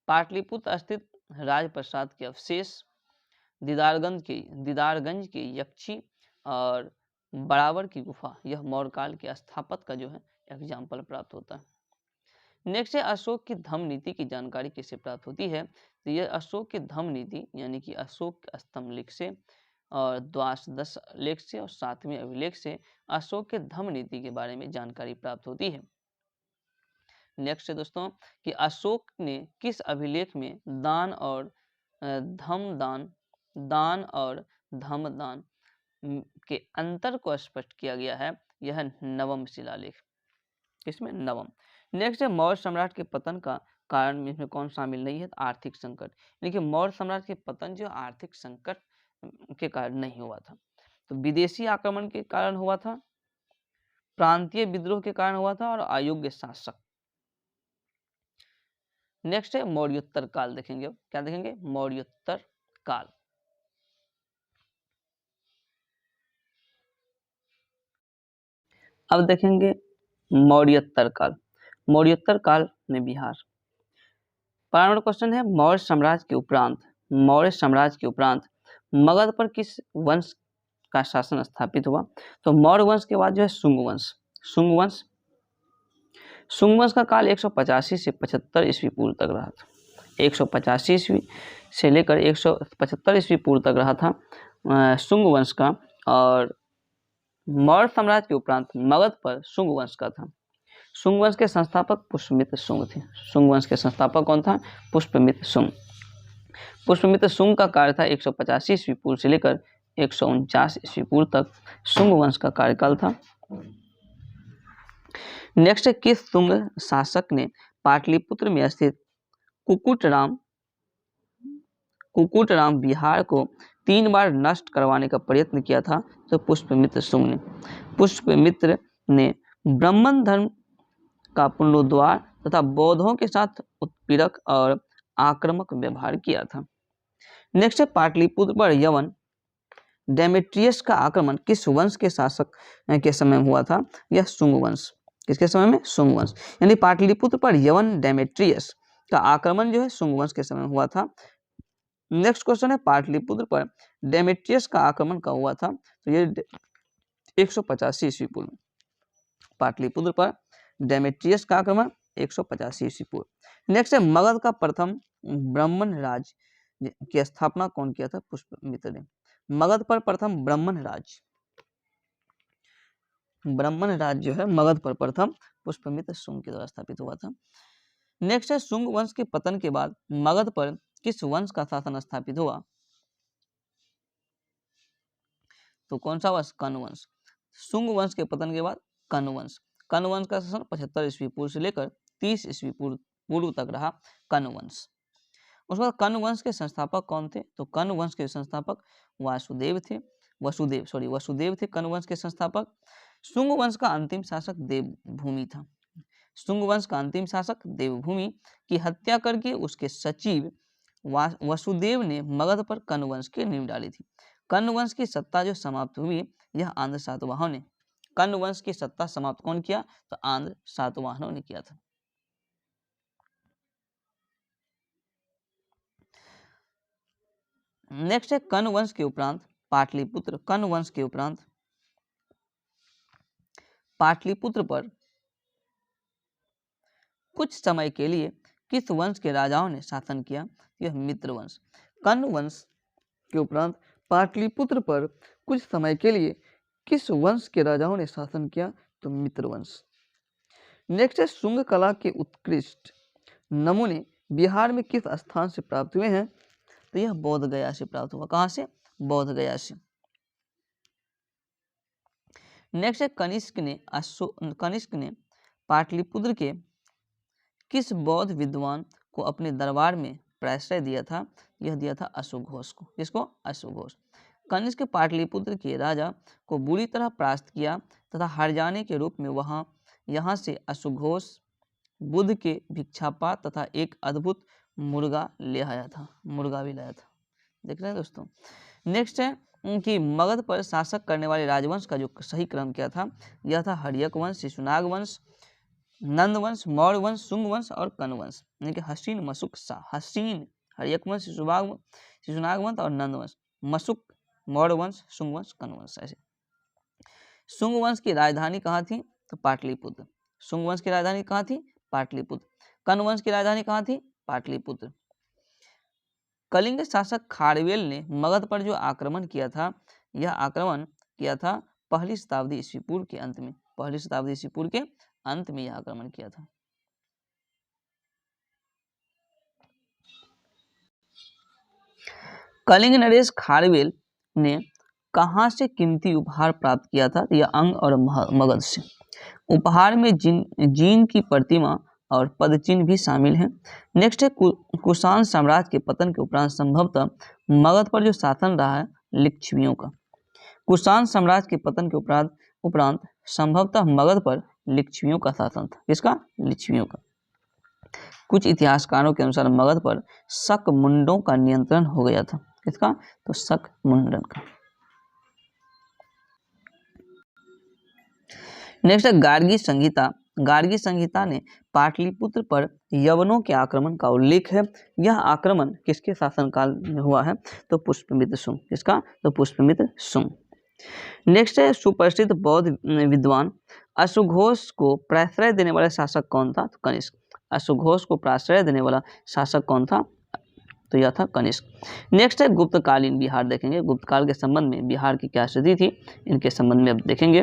Speaker 1: पाटलिपुत्र स्थित राजप्रसाद के अवशेष, दीदारगंज की यक्षी और बराबर की गुफा, यह मौर्यकाल के स्थापत्य का जो है एग्जाम्पल प्राप्त होता है। नेक्स्ट है अशोक की धम्म नीति की जानकारी किससे प्राप्त होती है, तो यह अशोक की धम्म नीति यानी कि अशोक स्तंभ लेख से और द्वादश लेख से और 7वें अभिलेख से अशोक के धम्म नीति के बारे में जानकारी प्राप्त होती है। नेक्स्ट है दोस्तों कि अशोक ने किस अभिलेख में दान और धम्म दान के अंतर को स्पष्ट किया गया है, यह नवम शिलालेख। इसमें नवम। नेक्स्ट है मौर्य सम्राट के पतन का कारण इसमें कौन शामिल नहीं है, आर्थिक संकट। यानी कि मौर्य सम्राट के पतन जो आर्थिक संकट के कारण नहीं हुआ था, तो विदेशी आक्रमण के कारण हुआ था, प्रांतीय विद्रोह के कारण हुआ था और अयोग्य शासक। नेक्स्ट है मौर्योत्तर काल देखेंगे। अब क्या देखेंगे, मौर्योत्तर काल। अब देखेंगे मौर्योत्तर काल। मौर्योत्तर काल में बिहार। प्रारंभ क्वेश्चन है मौर्य साम्राज्य के उपरांत मगध पर किस वंश का शासन स्थापित हुआ, तो मौर्य वंश के बाद जो है शुंग वंश का काल 185 से 75 ईस्वी पूर्व तक रहा था। 185 ईस्वी से लेकर 175 ईस्वी पूर्व तक रहा था शुंग वंश का, और मौर्य साम्राज्य के उपरांत मगध पर शुंग वंश का था। शुंग वंश के संस्थापक पुष्पमित्र शुंग थे। शुंग वंश के संस्थापक कौन था, पुष्पमित्र शुंग। पुष्पमित्र शुंग का कार्य था 185 ईस्वी पूर्व से लेकर 149 ईस्वी पूर्व तक शुंग वंश का कार्यकाल था। नेक्स्ट, किस शुंग शासक ने पाटलिपुत्र में स्थित कुकुटराम बिहार को 3 बार नष्ट करवाने का प्रयत्न किया था, तो पुष्पमित्र शुंग ने। पुष्पमित्र ने ब्राह्मण धर्म का पुनरुद्धार तथा बौद्धों के साथ उत्पीड़क और आक्रामक व्यवहार किया था। नेक्स्ट है पाटलिपुत्र पर यवन डेमेट्रियस का आक्रमण किस वंश के शासक के समय हुआ था, यह शुंग वंश। किसके समय में, शुंग वंश। यानी पाटलिपुत्र पर यवन डेमेट्रियस का आक्रमण जो है शुंग वंश के समय हुआ था। नेक्स्ट क्वेश्चन है पाटलिपुत्र पर डेमेट्रियस का आक्रमण कब हुआ था, तो ये 185 ईस्वी पूर्व। पाटलिपुत्र पर डेमेट्रियस का आक्रमण 185 ईस्वी पूर्व। नेक्स्ट है मगध का प्रथम ब्राह्मण राज की स्थापना कौन किया था, पुष्पमित्र ने। मगध पर प्रथम ब्राह्मण राज जो है मगध पर प्रथम पुष्पमित्र शुंग के द्वारा स्थापित हुआ था। नेक्स्ट है शुंग वंश के पतन के बाद मगध पर किस वंश का शासन स्थापित हुआ, तो कौन सा वंश, कर्ण वंश। शुंग वंश के पतन के बाद कर्ण वंश का शासन 75 ईस्वी पूर्व से लेकर 30 ईस्वी पूर्व तक रहा कर्ण वंश। उसके बाद कर्ण वंश के संस्थापक कौन थे, तो कर्ण वंश के संस्थापक वसुदेव थे कर्ण वंश के संस्थापक। शुंग वंश का अंतिम शासक देवभूमि था। शुंग वंश का अंतिम शासक देवभूमि की हत्या करके उसके सचिव वसुदेव ने मगध पर कण्व वंश की नींव डाली थी। कण्व वंश की सत्ता जो समाप्त हुई यह आंध्र सातवाहनों ने, कण्व वंश की सत्ता समाप्त कौन किया? तो आंध्र सातवाहनों ने किया था। नेक्स्ट है कण्व वंश के उपरांत पाटलिपुत्र। कण्व वंश के उपरांत पाटलिपुत्र पर कुछ समय के लिए किस वंश के राजाओं ने शासन किया? यह मित्र वंश। कण्व वंश के उपरांत पाटलिपुत्र पर कुछ समय के लिए किस वंश के राजाओं ने शासन किया? तो मित्र वंश। नेक्स्ट है शुंग कला के उत्कृष्ट नमूने बिहार में किस स्थान से प्राप्त हुए हैं? तो यह बोध गया से प्राप्त हुआ। कहां से? बोध गया से। नेक्स्ट है कनिष्क ने पाटलिपुत्र के किस बौद्ध विद्वान को अपने दरबार में प्रश्रय दिया था? यह दिया था अश्वघोष को। किसको? अश्वघोष। कनिष्क पाटलिपुत्र के राजा को बुरी तरह परास्त किया तथा हरजाने के रूप में यहाँ से अश्वघोष बुद्ध के भिक्षापात तथा एक अद्भुत मुर्गा ले आया था। मुर्गा भी लाया था। देख रहे हैं दोस्तों। नेक्स्ट है कि मगध पर शासक करने वाले राजवंश का जो सही क्रम क्या था? यह था हर्यक वंश, शिशुनाग वंश, नंद वंश, मौर्य वंश, शुंग वंश और कण्व वंश। यानी कि हसीन, मशुक, हसीन, हर्यक वंश, शिशुनाग वंश और नंद वंश, मशुक, मौर्य वंश, शुंग वंश, कण्व वंश। ऐसे शुंग वंश की राजधानी कहाँ थी? तो पाटलिपुत्र। शुंग वंश की राजधानी कहाँ थी? पाटलिपुत्र। कण्व वंश की राजधानी कहाँ थी? पाटलिपुत्र। कलिंग शासक खारवेल ने मगध पर जो आक्रमण किया था, यह आक्रमण किया था पहली शताब्दी ईस्वी पूर्व के अंत में। पहली शताब्दी ईस्वी पूर्व के अंत में यह आक्रमण किया था। कलिंग नरेश खारवेल ने कहां से कीमती उपहार प्राप्त किया था? यह अंग और मगध से। उपहार में जीन की प्रतिमा और पदचिन्ह भी शामिल हैं। नेक्स्ट है कुषाण साम्राज्य के पतन के उपरांत संभवतः मगध पर जो शासन रहा है लिच्छवियों का। कुषाण साम्राज्य के पतन के उपरांत संभवतः मगध पर लिच्छवियों का शासन था। किसका? लिच्छवियों का। कुछ इतिहासकारों के अनुसार मगध पर शक मुंडों का नियंत्रण हो गया था। किसका? तो शक मुंडन का। नेक्स्ट है गार्गी संहिता। गार्गी संहिता ने पाटलिपुत्र पर यवनों के आक्रमण का उल्लेख है। यह आक्रमण किसके शासनकाल में हुआ है? तो पुष्यमित्र शुंग। किसका? तो पुष्यमित्र शुंग। नेक्स्ट है सुप्रसिद्ध बौद्ध विद्वान अश्वघोष को प्रश्रय देने वाला शासक कौन था? तो कनिष्क। अश्वघोष को प्रश्रय देने वाला शासक कौन था? तो यह था कनिष्क। नेक्स्ट है गुप्तकालीन बिहार देखेंगे। गुप्तकाल के संबंध में बिहार की क्या स्थिति थी, इनके संबंध में अब देखेंगे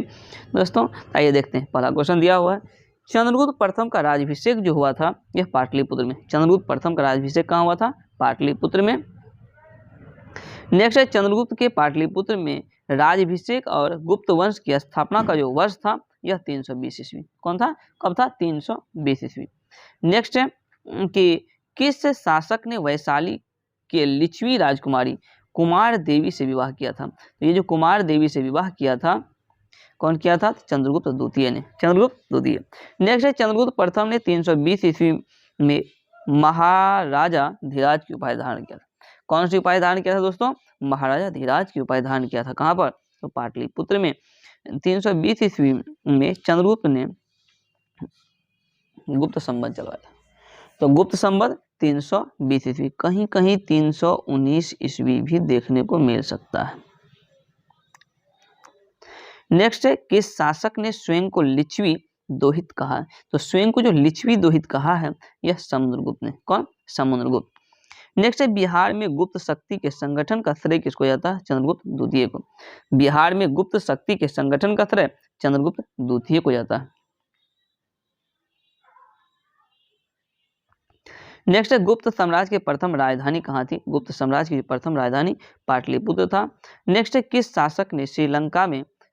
Speaker 1: दोस्तों। आइए देखते हैं। पहला क्वेश्चन दिया हुआ है, चंद्रगुप्त प्रथम का राज्याभिषेक जो हुआ था यह पाटलिपुत्र में। चंद्रगुप्त प्रथम का राज्याभिषेक कहाँ हुआ था? पाटलिपुत्र में। नेक्स्ट है चंद्रगुप्त के पाटलिपुत्र में राज्याभिषेक और गुप्त वंश की स्थापना का जो वर्ष था यह 320 ईस्वी। कौन था? कब था? 320 ईस्वी। नेक्स्ट है कि किस शासक ने वैशाली के लिच्छवी राजकुमारी कुमार देवी से विवाह किया था? तो ये जो कुमार देवी से विवाह किया था कौन किया था? चंद्रगुप्त द्वितीय ने। चंद्रगुप्त द्वितीय। नेक्स्ट है चंद्रगुप्त प्रथम ने 320 ईस्वी में महाराजा धीराज की उपाधि धारण किया था। कौन सी उपाधि धारण किया था दोस्तों? महाराजा धीराज की उपाधि धारण किया था। कहाँ पर? तो पाटलिपुत्र में। 320 ईस्वी में चंद्रगुप्त ने गुप्त संबंध चलवाया। तो गुप्त संबंध 320 ईस्वी, कहीं कहीं 319 ईस्वी भी देखने को मिल सकता है। नेक्स्ट है किस शासक ने स्वयं को लिच्छवी दोहित कहा है? तो स्वयं को जो लिच्छवी दोहित कहा है यह समुद्रगुप्त ने। कौन? समुद्रगुप्त। नेक्स्ट है बिहार में गुप्त शक्ति के संगठन का श्रेय किसको जाता है? चंद्रगुप्त द्वितीय को। बिहार में गुप्त शक्ति के संगठन का श्रेय चंद्रगुप्त द्वितीय को जाता है। नेक्स्ट है गुप्त साम्राज्य की प्रथम राजधानी कहाँ थी? गुप्त साम्राज्य की प्रथम राजधानी पाटलिपुत्र था। नेक्स्ट है किस शासक ने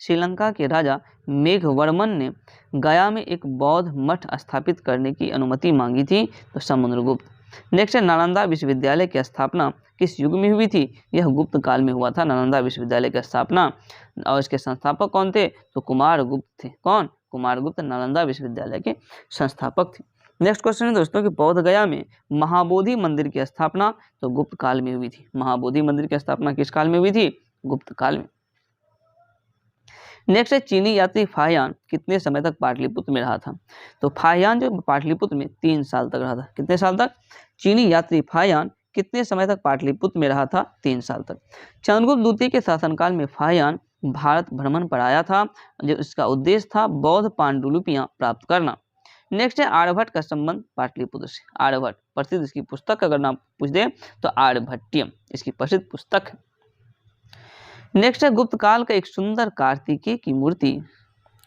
Speaker 1: श्रीलंका के राजा मेघवर्मन ने गया में एक बौद्ध मठ स्थापित करने की अनुमति मांगी थी? तो समुद्रगुप्त। नेक्स्ट है नालंदा विश्वविद्यालय की स्थापना किस युग में हुई थी? यह गुप्त काल में हुआ था नालंदा विश्वविद्यालय की स्थापना। और इसके संस्थापक कौन थे? तो कुमार गुप्त थे। कौन? कुमारगुप्त नालंदा विश्वविद्यालय के संस्थापक थे। नेक्स्ट क्वेश्चन है दोस्तों कि बोध गया में महाबोधि मंदिर की स्थापना तो गुप्त काल में हुई थी। महाबोधि मंदिर की स्थापना किस काल में हुई थी? गुप्त काल में। नेक्स्ट है चीनी यात्री फाहियान कितने समय तक पाटलिपुत्र में रहा था? तो फाहियान जो पाटलिपुत्र में 3 साल तक रहा था। कितने साल तक? चीनी यात्री फाहियान कितने समय तक पाटलिपुत्र में रहा था? 3 साल तक। चंद्रगुप्त द्वितीय के शासनकाल में फाहियान भारत भ्रमण पर आया था, जो इसका उद्देश्य था बौद्ध पांडुलिपियां प्राप्त करना। नेक्स्ट है आर्यभट्ट का संबंध पाटलिपुत्र से। आर्यभट्ट प्रसिद्ध इसकी पुस्तक अगर नाम पूछ दे तो आर्यभट्टियम इसकी प्रसिद्ध पुस्तक है। नेक्स्ट है गुप्त काल का एक सुंदर कार्तिकेय की मूर्ति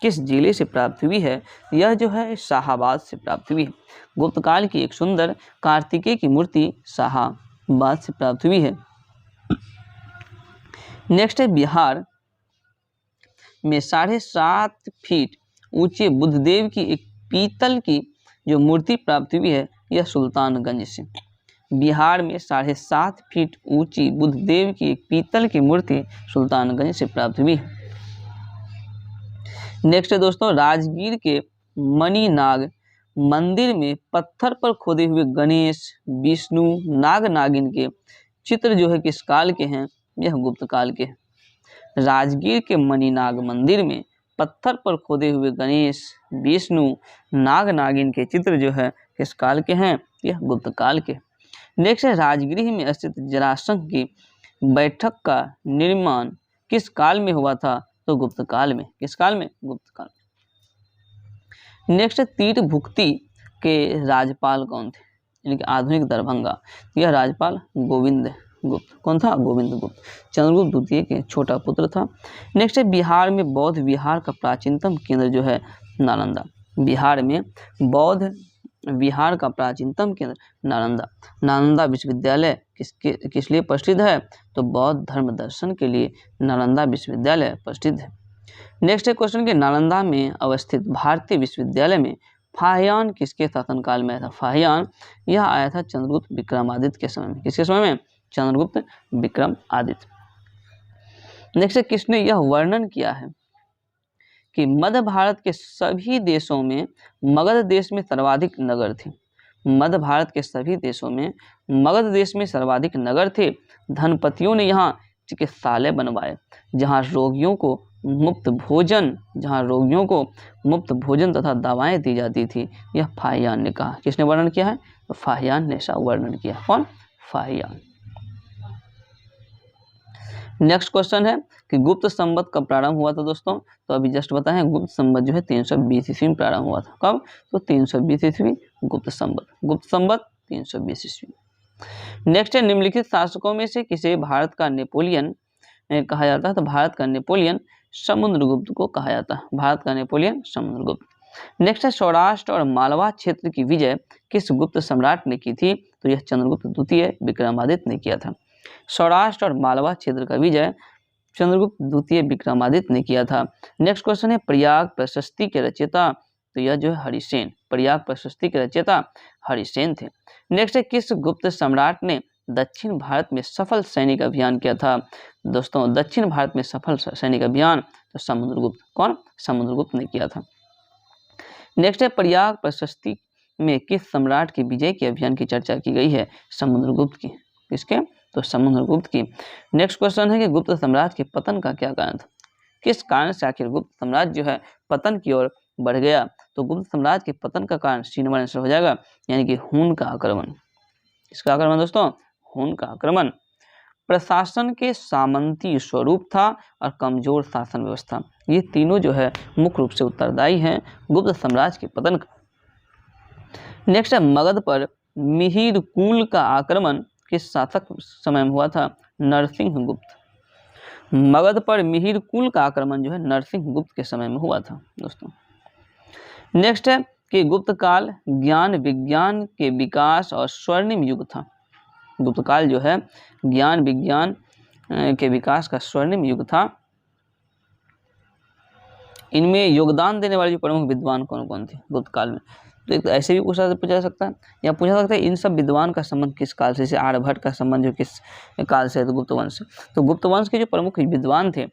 Speaker 1: किस जिले से प्राप्त हुई है? यह जो है शाहाबाद से प्राप्त हुई है। गुप्त काल की एक सुंदर कार्तिकेय की मूर्ति शाहाबाद से प्राप्त हुई है। नेक्स्ट है बिहार में 7.5 फीट ऊंचे बुद्धदेव की एक पीतल की जो मूर्ति प्राप्त हुई है यह सुल्तानगंज से। बिहार में 7.5 फीट ऊंची बुद्धदेव की एक पीतल की मूर्ति सुल्तानगंज से प्राप्त हुई है। नेक्स्ट है दोस्तों राजगीर के मणिनाग मंदिर में पत्थर पर खोदे हुए गणेश, विष्णु, नाग नागिन के चित्र जो है किस काल के हैं? यह गुप्त काल के हैं। राजगीर के मणिनाग मंदिर में पत्थर पर खोदे हुए गणेश, विष्णु, नाग नागिन के चित्र जो है किस काल के हैं? यह गुप्त काल के। नेक्स्ट है राजगृह में स्थित जरासंध की बैठक का निर्माण किस काल में हुआ था? तो गुप्त काल में। किस काल में? गुप्त काल। नेक्स्ट है तीर भुक्ति के राजपाल कौन थे? यानी कि आधुनिक दरभंगा यह राजपाल गोविंद गुप्त। कौन था? गोविंद गुप्त। चंद्रगुप्त द्वितीय के छोटा पुत्र था। नेक्स्ट है बिहार में बौद्ध विहार का प्राचीनतम केंद्र जो है नालंदा। बिहार में बौद्ध विहार का प्राचीनतम केंद्र नालंदा। नालंदा विश्वविद्यालय किस लिए प्रसिद्ध है? तो बौद्ध धर्म दर्शन के लिए नालंदा विश्वविद्यालय प्रसिद्ध है। नेक्स्ट है क्वेश्चन कि नालंदा में अवस्थित भारतीय विश्वविद्यालय में फाहियान किसके शासनकाल में आया था? फाहियान यह आया था चंद्रगुप्त विक्रमादित्य के समय में। किसके समय में? चंद्रगुप्त विक्रमादित्य। नेक्स्ट है किसने यह वर्णन किया है कि मध्य भारत के सभी देशों में मगध देश में सर्वाधिक नगर थे? मध्य भारत के सभी देशों में मगध देश में सर्वाधिक नगर थे। धनपतियों ने यहाँ चिकित्सालय बनवाए जहाँ रोगियों को मुफ्त भोजन तथा दवाएं दी जाती थी। यह फाहियान ने कहा। किसने वर्णन किया है? तो फाहियान ने ऐसा वर्णन किया। कौन? फाहियान। नेक्स्ट क्वेश्चन है कि गुप्त संवत कब प्रारंभ हुआ था दोस्तों? तो अभी जस्ट बताएं गुप्त संवत जो है 320 ईस्वी में प्रारंभ हुआ था। कब? तो 320 ईस्वी गुप्त संवत 320 ईस्वी। नेक्स्ट है निम्नलिखित शासकों में से किसे भारत का नेपोलियन कहा जाता है? तो भारत का नेपोलियन समुद्रगुप्त को कहा जाता है। भारत का नेपोलियन समुद्रगुप्त। नेक्स्ट है सौराष्ट्र और मालवा क्षेत्र की विजय किस गुप्त सम्राट ने की थी? तो यह चंद्रगुप्त द्वितीय विक्रमादित्य ने किया था। सौराष्ट्र और मालवा क्षेत्र का विजय चंद्रगुप्त द्वितीय विक्रमादित्य ने किया था। नेक्स्ट क्वेश्चन है प्रयाग प्रशस्ति के रचयिता? तो यह जो है हरिसेन। प्रयाग प्रशस्ति के रचयिता हरिसेन थे। नेक्स्ट है किस गुप्त सम्राट ने दक्षिण भारत में सफल सैनिक अभियान किया था? दोस्तों दक्षिण भारत में सफल सैनिक अभियान तो समुद्रगुप्त। कौन? समुद्रगुप्त ने किया था। नेक्स्ट है प्रयाग प्रशस्ति में किस सम्राट के विजय के अभियान की चर्चा की गई है? समुद्रगुप्त की। किसके? तो समुद्रगुप्त की। नेक्स्ट क्वेश्चन है कि गुप्त साम्राज्य के पतन का क्या कारण था? किस कारण से आखिर गुप्त साम्राज्य जो है पतन की ओर बढ़ गया? तो गुप्त साम्राज्य के पतन का कारण सी नंबर आंसर हो जाएगा, यानी कि हून का आक्रमण। इसका आक्रमण दोस्तों? हून का आक्रमण। प्रशासन के सामंती स्वरूप था और कमजोर शासन व्यवस्था, ये तीनों जो है मुख्य रूप से उत्तरदायी हैं गुप्त साम्राज्य के पतन का। नेक्स्ट है मगध पर मिहिर कुल का आक्रमण किस शासक समय में हुआ था? नरसिंहगुप्त। मगध पर मिहिर कुल का आक्रमण जो है नरसिंहगुप्त के समय में हुआ था दोस्तों। नेक्स्ट है कि गुप्त काल ज्ञान विज्ञान के विकास और स्वर्णिम युग था। गुप्त काल जो है ज्ञान विज्ञान के विकास का स्वर्णिम युग था। इनमें योगदान देने वाले जो प्रमुख विद्वान कौन कौन थे गुप्त काल में? तो एक ऐसे भी पूछा सकता है या पूछा सकता है इन सब विद्वान का संबंध किस काल से? जैसे आर्यभट्ट का संबंध जो किस काल से है? तो गुप्त वंश। तो गुप्त वंश के जो प्रमुख विद्वान थे,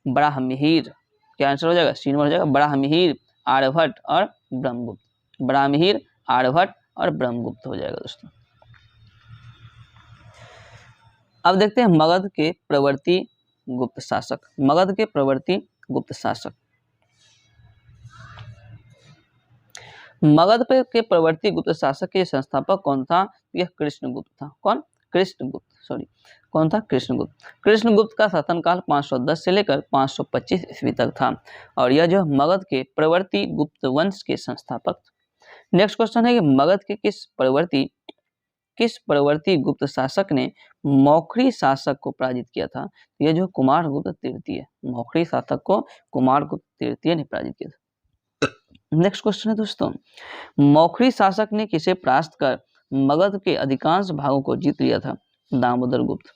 Speaker 1: बड़ा मिहिर, क्या आंसर हो जाएगा? सी नंबर हो जाएगा, बड़ा मिहिर, आर्यभट्ट और ब्रह्मगुप्त। ब्राह्मीर, आर्यभट्ट और ब्रह्मगुप्त हो जाएगा दोस्तों। अब देखते हैं मगध के प्रवर्ती गुप्त शासक। मगध के प्रवर्ती गुप्त शासक, मगध के प्रवर्ती गुप्त शासक के संस्थापक कौन था? यह कृष्णगुप्त था। कौन? कृष्णगुप्त, सॉरी कौन था? कृष्णगुप्त। कृष्णगुप्त का शासनकाल 510 से लेकर 525 ईस्वी तक था और यह जो मगध के प्रवर्ती गुप्त वंश के संस्थापक। नेक्स्ट क्वेश्चन है कि मगध के किस प्रवर्ती गुप्त शासक ने मौखरी शासक को पराजित किया था? यह जो कुमारगुप्त तृतीय, मौखरी शासक को कुमारगुप्त तृतीय ने पराजित किया था। नेक्स्ट क्वेश्चन है दोस्तों, मौखरी शासक ने किसे परास्त कर मगध के अधिकांश भागों को जीत लिया था? दामोदर गुप्त।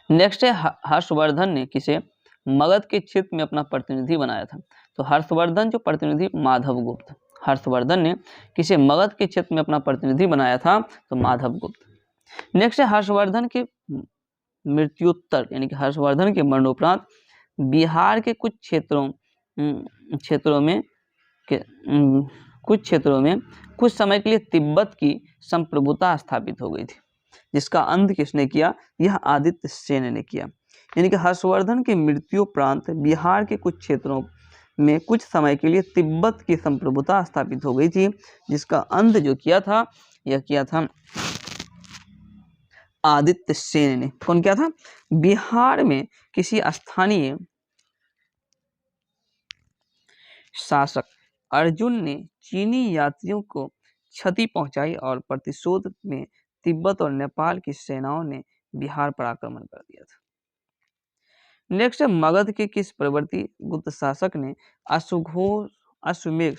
Speaker 1: नेक्स्ट है हर्षवर्धन ने किसे मगध के क्षेत्र में अपना प्रतिनिधि बनाया था? तो हर्षवर्धन जो प्रतिनिधि माधव गुप्त। हर्षवर्धन ने किसे मगध के क्षेत्र में अपना प्रतिनिधि बनाया था? तो माधव गुप्त। नेक्स्ट है हर्षवर्धन के मृत्युत्तर यानी कि हर्षवर्धन के मरणोपरांत बिहार के कुछ क्षेत्रों में कुछ समय के लिए तिब्बत की संप्रभुता स्थापित हो गई थी, जिसका अंत किसने किया? यह आदित्य सेन ने किया। यानी कि हर्षवर्धन के मृत्युपरांत बिहार के कुछ क्षेत्रों में कुछ समय के लिए तिब्बत की संप्रभुता स्थापित हो गई थी, जिसका अंत जो किया था, यह किया था आदित्य सेन ने। कौन किया था? बिहार में किसी स्थानीय शासक अर्जुन ने चीनी यात्रियों को क्षति पहुंचाई और प्रतिशोध में तिब्बत और नेपाल की सेनाओं ने बिहार पर आक्रमण कर दिया था। नेक्स्ट है मगध के किस प्रवर्ती गुप्त शासक ने अश्वमेध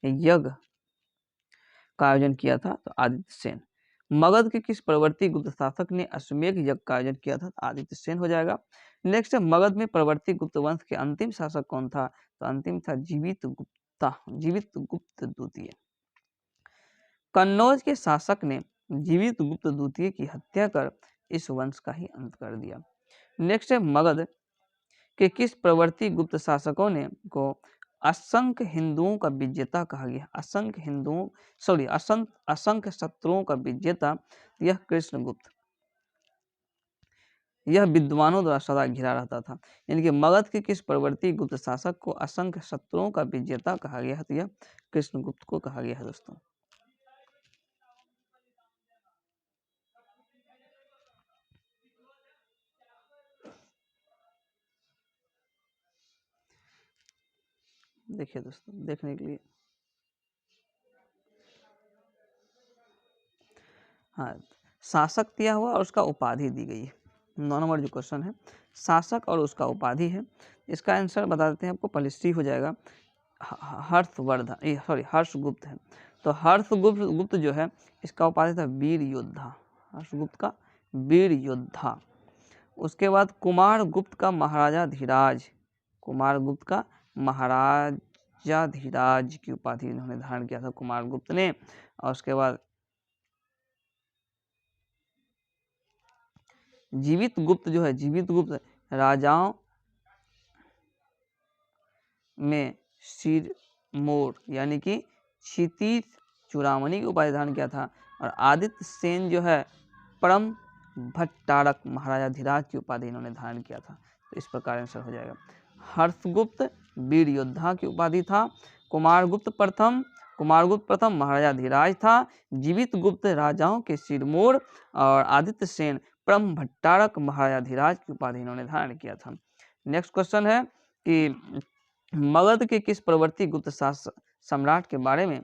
Speaker 1: यज्ञ का आयोजन किया था? तो आदित्य सेन। मगध के किस प्रवर्ती गुप्त शासक ने अश्वमेध यज्ञ का आयोजन किया था? आदित्य सेन हो जाएगा। नेक्स्ट है मगध में प्रवर्ती गुप्त वंश के अंतिम शासक कौन था? तो अंतिम था जीवित गुप्त द्वितीय। कन्नौज के शासक ने जीवित गुप्त द्वितीय की हत्या कर इस वंश का ही अंत कर दिया। नेक्स्ट है मगध के किस प्रवर्ती गुप्त शासकों ने को असंख्य हिंदुओं का विजेता कहा गया? असंख्य शत्रुओं का विजेता यह कृष्णगुप्त। यह विद्वानों द्वारा सदा घिरा रहता था। यानी कि मगध के किस प्रवर्ती गुप्त शासक को असंख्य शत्रुओं का विजेता कहा गया है? तो यह कृष्णगुप्त को कहा गया है दोस्तों। देखिए दोस्तों, देखने के लिए हाँ, शासक दिया हुआ और उसका उपाधि दी गई है। 9 नंबर जो क्वेश्चन है, शासक और उसका उपाधि है। इसका आंसर बता देते हैं आपको, पहले सी हो जाएगा। हर्षगुप्त है। तो हर्षगुप्त जो है, इसका उपाधि था वीर योद्धा। हर्षगुप्त का वीर योद्धा। उसके बाद कुमारगुप्त का महाराजा धीराज। कुमारगुप्त का महाराजा धीराज की उपाधि इन्होंने धारण किया था कुमारगुप्त ने। और उसके बाद जीवित गुप्त जो है, जीवित गुप्त राजाओं में सिरमौर यानी कि क्षितिज चूड़ामणि की उपाधि धारण किया था। और आदित्य सेन जो है परम भट्टारक महाराजा धीराज की उपाधि इन्होंने धारण किया था। तो इस प्रकार आंसर हो जाएगा। हर्षगुप्त वीर योद्धा की उपाधि था। कुमारगुप्त प्रथम महाराजा धीराज था। जीवित गुप्त राजाओं के सिरमौर और आदित्य सेन परम भट्टारक महाराजा धीराज की उपाधि इन्होंने धारण किया था। नेक्स्ट क्वेश्चन है कि मगध के किस प्रवर्ती गुप्त सम्राट के बारे में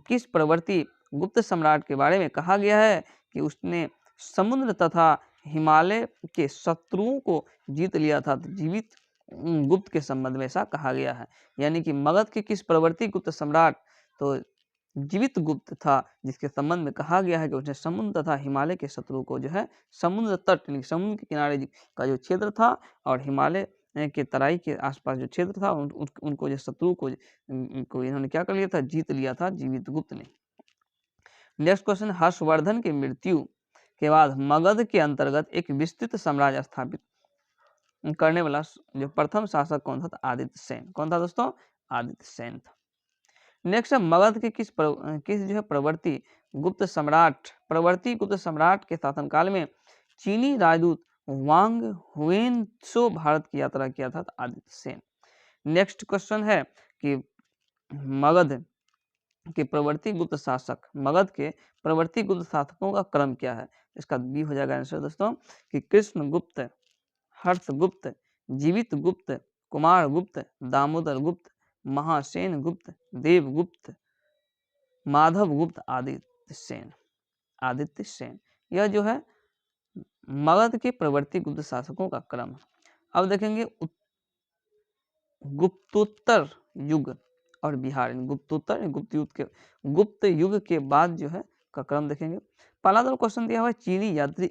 Speaker 1: किस प्रवर्ती गुप्त सम्राट के बारे में कहा गया है कि उसने समुद्र तथा हिमालय के शत्रुओं को जीत लिया था? तो जीवित गुप्त के संबंध में ऐसा कहा गया है। यानी कि मगध के किस प्रवर्ती गुप्त सम्राट, तो जीवित गुप्त था, जिसके संबंध में कहा गया है कि उसने समुद्र तथा हिमालय के शत्रु को जो है समुद्र तट यानी समुद्र के किनारे का जो क्षेत्र था और हिमालय के तराई के आसपास जो क्षेत्र था उनको जो शत्रु को इन्होंने क्या कर लिया था? जीत लिया था जीवित गुप्त ने। नेक्स्ट क्वेश्चन, हर्षवर्धन की मृत्यु के बाद मगध के अंतर्गत एक विस्तृत साम्राज्य स्थापित करने वाला जो प्रथम शासक कौन था? तो आदित्य सेन। कौन था दोस्तों? आदित्य सेन था। नेक्स्ट है मगध के किस जो है प्रवर्ती गुप्त सम्राट के शासनकाल में चीनी राजदूत वांग हुएनत्सो भारत की यात्रा किया था? तो आदित्य सेन। नेक्स्ट क्वेश्चन है कि मगध के मगध के प्रवर्ती गुप्त शासकों का क्रम क्या है? इसका बी हो जाएगा आंसर दोस्तों कि कृष्ण गुप्त, हर्ष गुप्त, जीवित गुप्त, कुमार गुप्त, दामोदर गुप्त, महासेन गुप्त, देवगुप्त, माधव गुप्त, आदित्य सेन। आदित्य सेन यह जो है मगध के प्रवर्ती गुप्त शासकों का क्रम है। अब देखेंगे गुप्तोत्तर युग और बिहार। गुप्त युग के बाद जो है का क्रम देखेंगे। पहला तो क्वेश्चन दिया हुआ है चीनी यात्री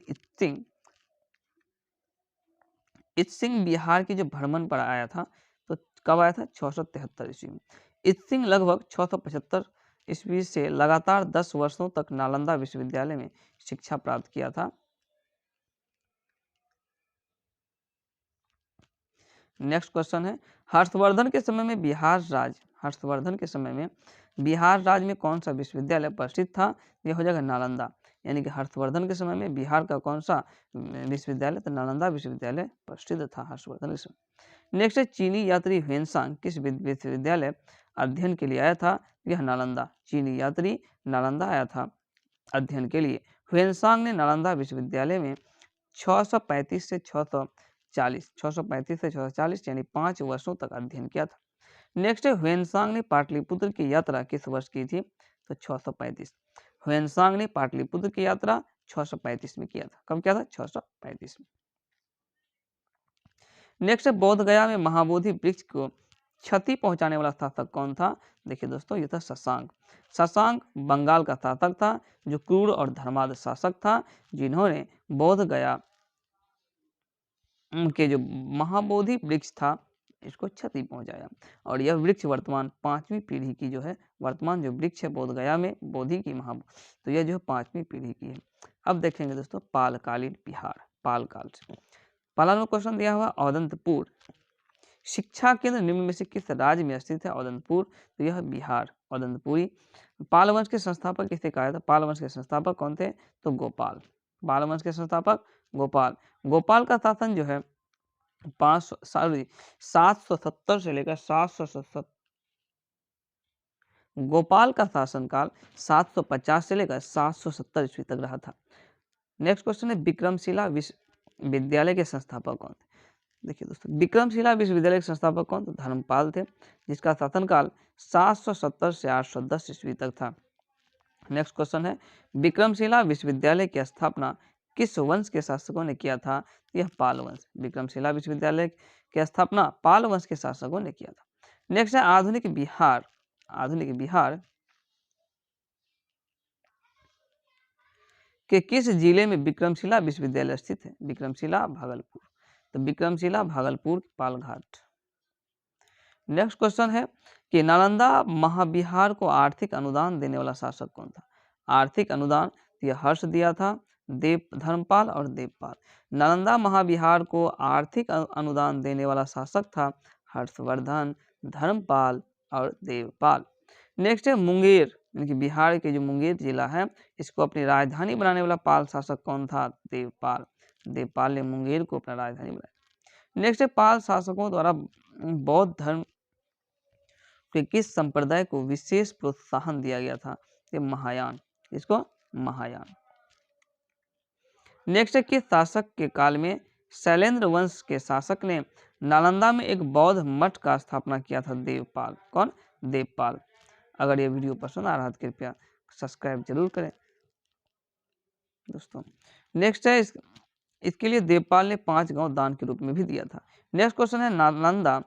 Speaker 1: इत्सिंग बिहार की जो भ्रमण पर आया था तो कब आया था? 673 ईस्वी में। इत्सिंग लगभग 675 ईस्वी से लगातार 10 वर्षों तक नालंदा विश्वविद्यालय में शिक्षा प्राप्त किया था। नेक्स्ट क्वेश्चन है हर्षवर्धन के समय में बिहार राज्य में कौन सा विश्वविद्यालय प्रसिद्ध था? यह हो जाएगा नालंदा। यानी कि हर्षवर्धन के समय में बिहार का कौन सा विश्वविद्यालय? तो नालंदा विश्वविद्यालय प्रसिद्ध था हर्षवर्धन के समय। नेक्स्ट है चीनी यात्री ह्वेनसांग किस विश्वविद्यालय अध्ययन के लिए आया था? यह नालंदा। चीनी यात्री नालंदा आया था अध्ययन के लिए। ह्वेनसांग ने नालंदा विश्वविद्यालय में 635 से 640 यानी 5 वर्षों तक अध्ययन किया था। नेक्स्ट है ह्वेनसांग ने पाटलिपुत्र की यात्रा किस वर्ष की थी? तो 635। ह्वेनसांग ने पाटलिपुत्र की यात्रा 635 में किया था। कब किया था? 635 में। नेक्स्ट है बोध गया में महाबोधि वृक्ष को क्षति पहुंचाने वाला शासक कौन था? देखिए दोस्तों ये था शशांक। शशांक बंगाल का शासक था जो क्रूर और धर्मांध शासक था जिन्होंने बोध गया के जो महाबोधि वृक्ष था इसको क्षति पहुंचाया। और यह वृक्ष वर्तमान 5वीं पीढ़ी की जो है वर्तमान जो वृक्ष है बोध गया में बोधि की तो यह जो है 5वीं पीढ़ी की है। अब देखेंगे दोस्तों पालकालीन बिहार। पाल काल से पहला क्वेश्चन दिया हुआ औदंतपुर शिक्षा केंद्र निम्न में से किस राज्य में स्थित है? औदंतपुर। तो यह बिहार औदंतपुरी। पाल वंश के संस्थापक किसे कहा था? पाल वंश के संस्थापक कौन थे? तो गोपाल। पाल वंश के संस्थापक गोपाल। गोपाल का शासन जो है 770 से लेकर 770 गोपाल का शासनकाल 750 से लेकर 770 ईस्वी तक रहा था। नेक्स्ट क्वेश्चन है विक्रमशिला विश्वविद्यालय के संस्थापक कौन थे? देखिए दोस्तों विक्रमशिला विश्वविद्यालय के संस्थापक कौन थे? धर्मपाल थे जिसका शासनकाल 770 से 810 ईस्वी तक था। नेक्स्ट क्वेश्चन है विक्रमशिला विश्वविद्यालय की स्थापना किस वंश के शासकों ने किया था? यह पाल वंश। विक्रमशिला विश्वविद्यालय की स्थापना पाल वंश के शासकों ने किया था। नेक्स्ट है आधुनिक बिहार के किस जिले में विक्रमशिला विश्वविद्यालय स्थित है? विक्रमशिला भागलपुर। तो विक्रमशिला भागलपुर पालघाट। नेक्स्ट क्वेश्चन है कि नालंदा महाबिहार को आर्थिक अनुदान देने वाला शासक कौन था? आर्थिक अनुदान यह हर्ष दिया था, धर्मपाल और देवपाल। नालंदा महाबिहार को आर्थिक अनुदान देने वाला शासक था हर्षवर्धन, धर्मपाल और देवपाल। नेक्स्ट है मुंगेर यानी कि बिहार के जो मुंगेर जिला है इसको अपनी राजधानी बनाने वाला पाल शासक कौन था? देवपाल। देवपाल ने मुंगेर को अपना राजधानी बनाया। नेक्स्ट है पाल शासकों द्वारा बौद्ध धर्म के किस संप्रदाय को विशेष प्रोत्साहन दिया गया था? ये महायान। इसको महायान। नेक्स्ट है किस शासक के काल में शैलेंद्र वंश के शासक ने नालंदा में एक बौद्ध मठ का स्थापना किया था? देवपाल। कौन? देवपाल। अगर ये वीडियो पसंद आ रहा है तो कृपया सब्सक्राइब जरूर करें दोस्तों। नेक्स्ट है इसके लिए देवपाल ने 5 गांव दान के रूप में भी दिया था। नेक्स्ट क्वेश्चन है नालंदा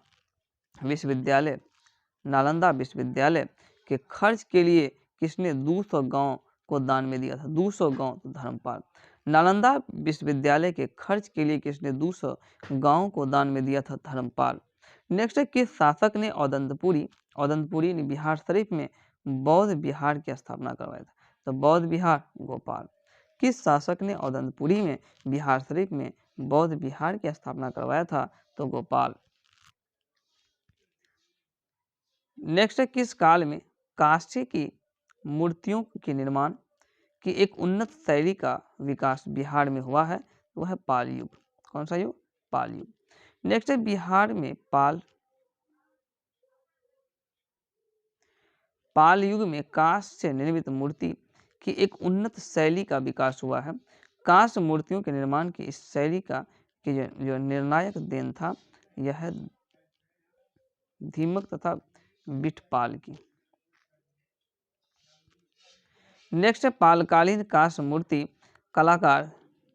Speaker 1: विश्वविद्यालय के खर्च के लिए किसने 200 गांव को दान में दिया था? 200 गांव। तो धर्मपाल। नालंदा विश्वविद्यालय के खर्च के लिए किसने 200 गांव को दान में दिया था? धर्मपाल। नेक्स्ट है किस शासक ने औदंतपुरी बिहार शरीफ में बौद्ध विहार की स्थापना करवाया था? तो बौद्ध विहार गोपाल। किस शासक ने औदंतपुरी में बिहार शरीफ में बौद्ध विहार की स्थापना करवाया था? तो गोपाल। नेक्स्ट है, किस काल में कांस्य की मूर्तियों के निर्माण की एक उन्नत शैली का विकास बिहार में हुआ है? वह है पाल युग। कौन सा युग? पाल युग। नेक्स्ट है, बिहार में पाल युग में कांस्य से निर्मित मूर्ति की एक उन्नत शैली का विकास हुआ है। कांस्य मूर्तियों के निर्माण की इस शैली का जो निर्णायक देन था, यह है धीमक तथा बिठपाल की। नेक्स्ट है, पालकालीन कांस्य मूर्ति कलाकार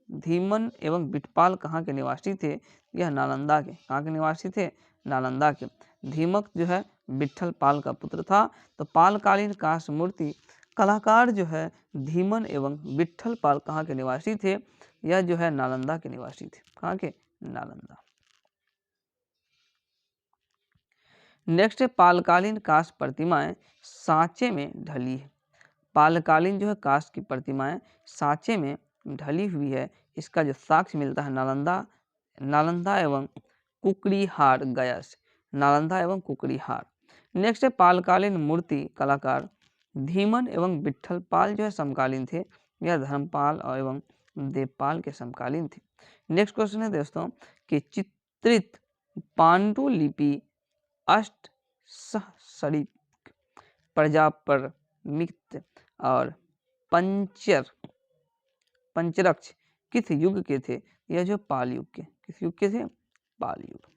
Speaker 1: धीमन एवं बिठपाल कहाँ के निवासी थे? यह नालंदा के। कहाँ के निवासी थे? नालंदा के। धीमक जो है विट्ठल पाल का पुत्र था। तो पालकालीन कांस्य मूर्ति कलाकार जो है धीमन एवं विट्ठल पाल कहाँ के निवासी थे? यह जो है नालंदा के निवासी थे। कहाँ के? नालंदा। नेक्स्ट है, पालकालीन कांस्य प्रतिमाएं सांचे में ढली है। पालकालीन जो है कांस्य की प्रतिमाएं सांचे में ढली हुई है, इसका जो साक्ष्य मिलता है नालंदा एवं कुकड़ीहार गया से। नालंदा एवं कुकड़ीहार। नेक्स्ट है, पालकालीन मूर्ति कलाकार धीमन एवं विट्ठल पाल जो है समकालीन थे। यह धर्मपाल और एवं देवपाल के समकालीन थे। नेक्स्ट क्वेश्चन है दोस्तों कि चित्रित पांडुलिपि अष्ट सहस्राधिक प्रजापरमित और पंचरक्ष किस युग के थे? यह जो पाल युग के। किस युग के थे? पाल युग।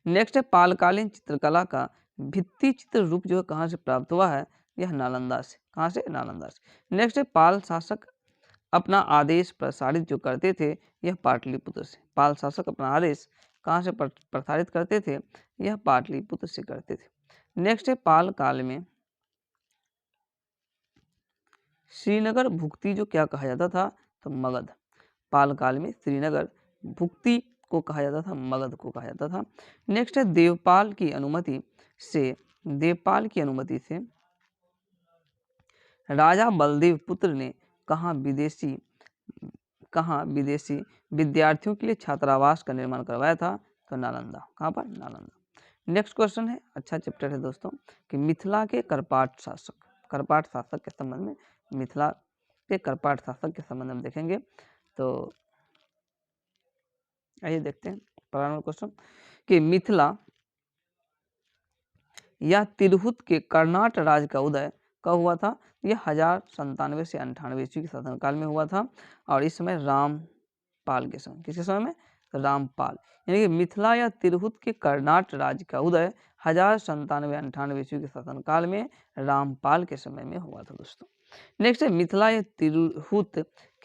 Speaker 1: नेक्स्ट है, पालकालीन चित्रकला का भित्ति चित्र रूप जो है कहाँ से प्राप्त हुआ है? यह नालंदा से। कहाँ से? नालंदा से। नेक्स्ट है, पाल शासक अपना आदेश प्रसारित जो करते थे, यह पाटलिपुत्र से। पाल शासक अपना आदेश कहाँ से प्रसारित करते थे? यह पाटलिपुत्र से करते थे। नेक्स्ट है, पाल काल में श्रीनगर भुक्ति जो क्या कहा जाता था? तो मगध। पाल काल में श्रीनगर भुक्ति को कहा जाता था, मगध को कहा जाता था। नेक्स्ट है, देवपाल की अनुमति से राजा बलदेव पुत्र ने कहाँ विदेशी विद्यार्थियों के लिए छात्रावास का निर्माण करवाया था? तो नालंदा। कहाँ पर? नालंदा। नेक्स्ट क्वेश्चन है, अच्छा चैप्टर है दोस्तों, कि मिथिला के करपाट शासक के संबंध में, मिथिला के करपाट शासक के संबंध में देखेंगे। तो आइए देखते हैं पहला नंबर क्वेश्चन कि मिथिला या तिरहुत के कर्नाट राज्य का उदय कब हुआ था? यह 1097 से 98 ईस्वी के शासनकाल में हुआ था, और इस समय रामपाल के समय। किसके समय में? रामपाल। यानी कि मिथिला या तिरहुत के कर्नाट राज्य का उदय 1097-98 ईस्वी के शासनकाल में रामपाल के समय में हुआ था दोस्तों। नेक्स्ट है, मिथिला या तिरहुत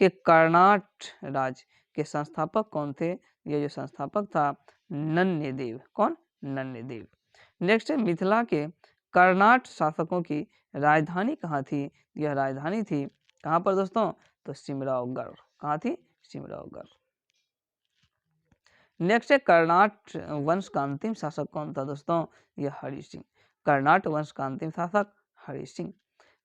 Speaker 1: के कर्नाट राज्य के संस्थापक कौन थे? ये जो संस्थापक था नन्यदेव। कौन? नन्यदेव। नेक्स्ट है, मिथिला के कर्नाट शासकों की राजधानी कहाँ थी? यह राजधानी थी कहाँ पर दोस्तों? तो सिमरावगढ़। कहाँ थी? सिमरावगढ़। नेक्स्ट है, कर्नाट वंश का अंतिम शासक कौन था दोस्तों? यह हरि सिंह। कर्नाट वंश का अंतिम शासक हरि सिंह।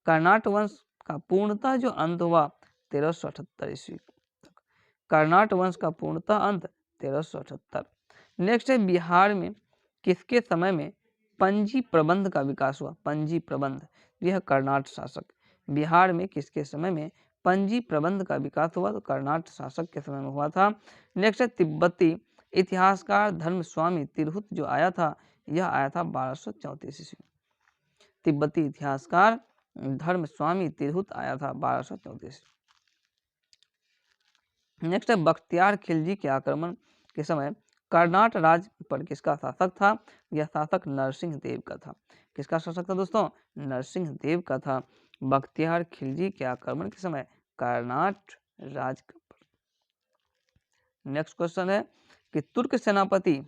Speaker 1: कर्नाट वंश का पूर्णतः जो अंत हुआ 1378 ईस्वी तक। कर्नाट वंश का पूर्णतः अंत 1378। नेक्स्ट है, बिहार में किसके समय में पंजी प्रबंध का विकास हुआ? पंजी प्रबंध, यह कर्नाट शासक। बिहार में किसके समय में पंजी प्रबंध का विकास हुआ? तो कर्नाट शासक के समय में हुआ था। नेक्स्ट है, तिब्बती इतिहासकार धर्मस्वामी तिरहुत जो आया था, यह आया था 1234 ईस्वी। तिब्बती इतिहासकार धर्मस्वामी तिरहुत आया था 1234। नेक्स्ट है, बख्तियार खिलजी के आक्रमण के समय कर्नाट राज्य पर किसका शासक था? यह शासक नरसिंह देव का था। किसका शासक था दोस्तों? नरसिंह देव का था। बख्तियार खिलजी के आक्रमण के समय कर्नाट राज्य पर। नेक्स्ट क्वेश्चन है कि तुर्क सेनापति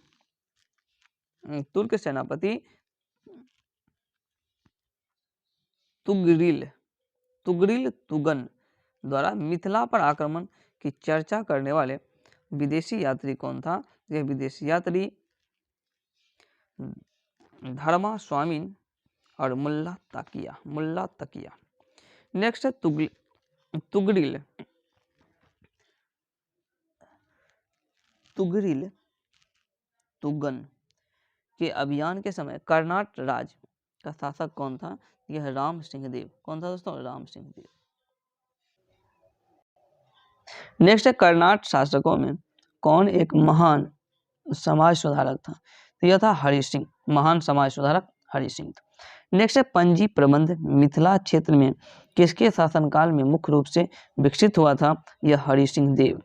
Speaker 1: तुगरिल तुगन द्वारा मिथिला पर आक्रमण की चर्चा करने वाले विदेशी यात्री कौन था? यह विदेशी यात्री धर्मा स्वामीन और मुल्ला तकिया। नेक्स्ट है, तुगरिल तुगरिल तुगन के अभियान के समय कर्नाट राज का शासक कौन था? यह राम सिंह देव। कौन था दोस्तों? राम सिंह देव। नेक्स्ट है कर्नाट शासकों में कौन एक महान समाज सुधारक था? तो यह था हरि सिंह। महान समाज सुधारक हरि सिंह था। नेक्स्ट है पंजी प्रबंध मिथिला क्षेत्र में किसके शासनकाल में मुख्य रूप से विकसित हुआ था? यह हरि सिंह देव